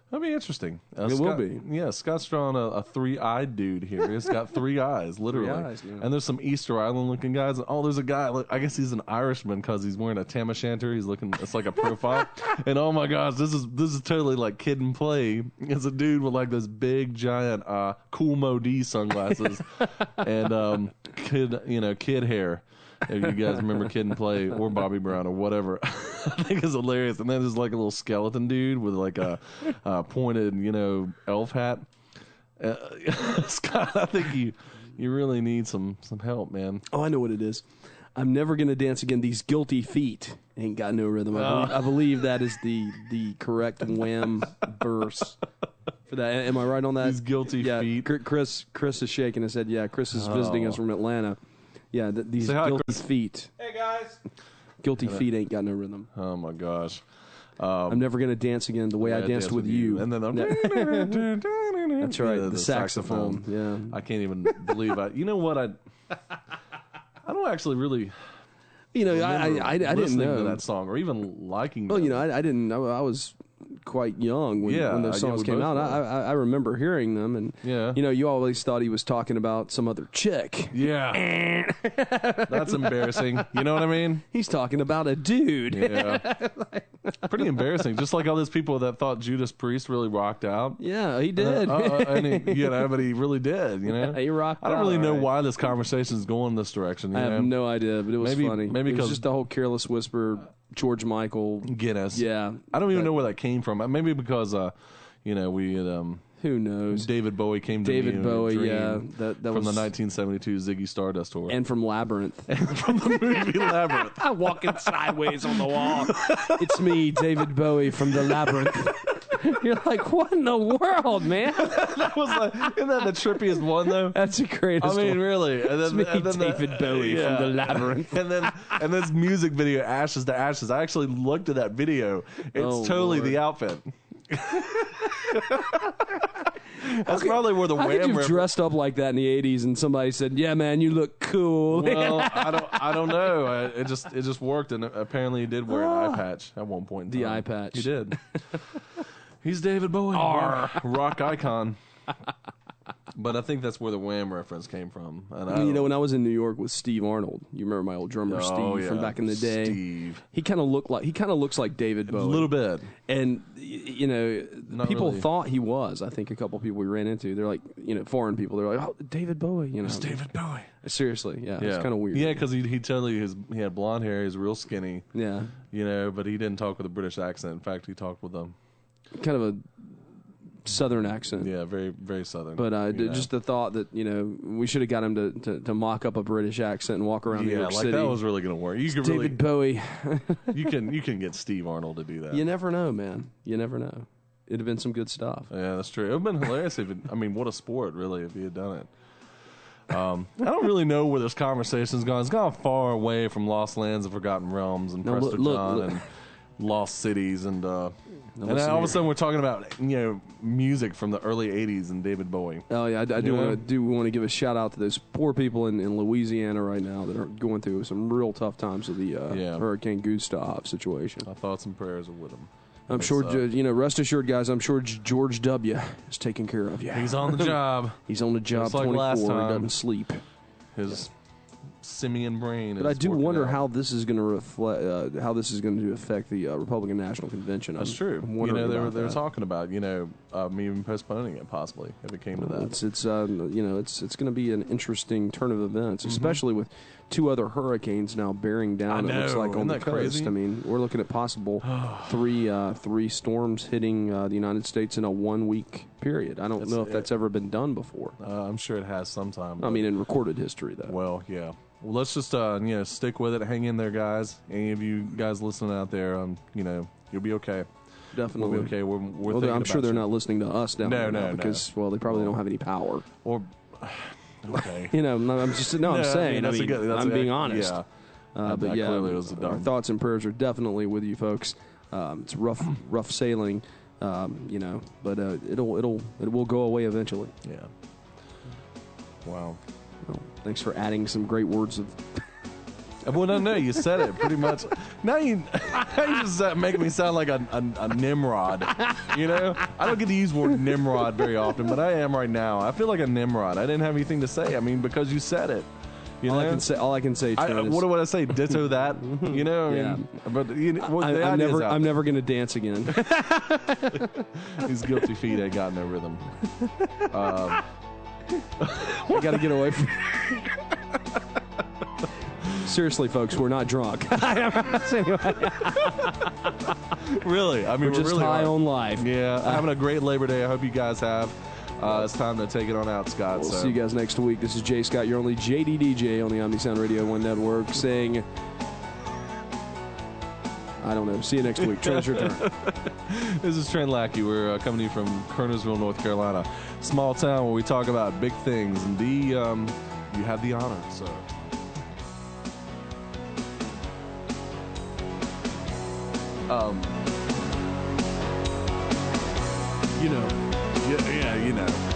That'll be interesting. It will be. Yeah, Scott's drawing a 3-eyed dude here. He's got 3 eyes, literally. 3 eyes, yeah. And there's some Easter Island looking guys. Oh, there's a guy. Look, I guess he's an Irishman because he's wearing a tam o' shanter. He's looking. It's like a profile. And oh my gosh, this is totally like Kid and Play. It's a dude with like those big giant Cool Mo D sunglasses and kid hair. If you guys remember Kid and Play or Bobby Brown or whatever, I think it's hilarious. And then there's like a little skeleton dude with like a pointed, elf hat. Scott, I think you really need some help, man. Oh, I know what it is. I'm never gonna dance again. These guilty feet ain't got no rhythm. I believe that is the correct Wham verse for that. Am I right on that? These guilty feet. Chris is shaking his head. Yeah, Chris is visiting us from Atlanta. Yeah, these guilty feet. Hey guys. Guilty feet ain't got no rhythm. Oh my gosh. I'm never gonna dance again the way I danced with you. And then that's right. Yeah, the saxophone. Yeah. I can't even believe You know what? I don't actually really. You know, I didn't know to that song or even liking. Well, you know, I didn't know. I was quite young when those songs came out. I remember hearing them, and you know, you always thought he was talking about some other chick. Yeah, that's embarrassing. You know what I mean? He's talking about a dude. Yeah, pretty embarrassing. Just like all those people that thought Judas Priest really rocked out. Yeah, he did. But he really did. You know, he rocked. I don't really know why this conversation is going this direction. I have no idea, but it was funny. Maybe it was because just the whole Careless Whisper. George Michael Guinness. Yeah. I don't even know where that came from. Maybe because, you know, we had... who knows? David Bowie came to David me Bowie, in a dream that from was... the 1972 Ziggy Stardust tour. And from Labyrinth. And from the movie Labyrinth. I'm walking sideways on the wall. It's me, David Bowie from the Labyrinth. You're like, what in the world, man? That was like, isn't that the trippiest one though? That's the greatest. I mean, one. really. And then, it's me, David Bowie from the Labyrinth. And this music video, Ashes to Ashes. I actually looked at that video. It's totally Lord. the outfit. That's probably where the How Wham could you dressed up like that in the 80s and somebody said, yeah, man, you look cool. Well, I don't know. It just worked, and apparently he did wear an eye patch at one point in The time. eye patch. He did. He's David Bowie, rock icon. But I think that's where the Wham reference came from. And you know, when I was in New York with Steve Arnold, you remember my old drummer Steve from back in the day. Steve. He kind of looks like David Bowie a little bit. And you know, Not people really. thought he was. I think a couple people we ran into, they're like, you know, foreign people. They're like, oh, David Bowie. You know, It's David Bowie. Seriously, yeah. It's kind of weird. Yeah, because he totally he had blonde hair. He's real skinny. Yeah. You know, but he didn't talk with a British accent. In fact, he talked with kind of a southern accent. Yeah, very, very southern. But just the thought that, you know, we should have got him to mock up a British accent and walk around New York City. that was really going to work. You could David Bowie. you can get Steve Arnold to do that. You never know, man. You never know. It'd have been some good stuff. Yeah, that's true. It would have been hilarious what a sport, really, if he had done it. I don't really know where this conversation's gone. It's gone far away from Lost Lands and Forgotten Realms and Prester John and Lost Cities and then all of a sudden we're talking about, you know, music from the early 80s and David Bowie. Oh yeah, I do want to give a shout out to those poor people in Louisiana right now that are going through some real tough times with the Hurricane Gustav situation. Our thoughts and prayers are with them. I'm sure, you know, rest assured, guys, I'm sure George W. is taking care of you. He's on the job. He's on the job Just like 24. last time. He doesn't sleep. His simian brain. But I do wonder how this is going to reflect, how this is going to affect the Republican National Convention. That's true. You know, they were talking about, you know, me even postponing it possibly if it came to that. It's you know, it's going to be an interesting turn of events, especially with two other hurricanes now bearing down. It looks like on the coast. Crazy? I mean, we're looking at possible three storms hitting the United States in a 1 week period. I don't know if that's ever been done before. I'm sure it has sometime. I mean, in recorded history, though. Well, yeah. Well, let's just you know, stick with it. Hang in there, guys. Any of you guys listening out there, you know, you'll be okay. Definitely. We'll be okay. We're thinking I'm sure about they're you. not listening to us down there now because, well, they probably don't have any power. Or, okay. You know, I'm saying. I mean, I'm being honest. Yeah. But yeah, clearly was our thoughts and prayers are definitely with you folks. It's rough sailing, you know, but it will go away eventually. Yeah. Wow. Well, thanks for adding some great words of. Well, no, you said it pretty much. Now you just making me sound like a Nimrod. You know, I don't get to use the word Nimrod very often, but I am right now. I feel like a Nimrod. I didn't have anything to say. I mean, because you said it. You know? All I can say. What do I say? Ditto that. You know, I mean, but you know, I'm never going to dance again. These guilty feet ain't got no rhythm. I got to get away from. Seriously, folks, we're not drunk. Really, I mean, we're just really high on life. Yeah, having a great Labor Day. I hope you guys have. It's time to take it on out, Scott. We'll so. see you guys next week. This is Jay Scott, your only JDDJ on the OmniSound Radio 1 Network, saying, I don't know. See you next week. Trent's your turn. This is Trent Lackey. We're coming to you from Kernersville, North Carolina. Small town where we talk about big things. And D, you have the honor, sir. You know. Yeah, you know.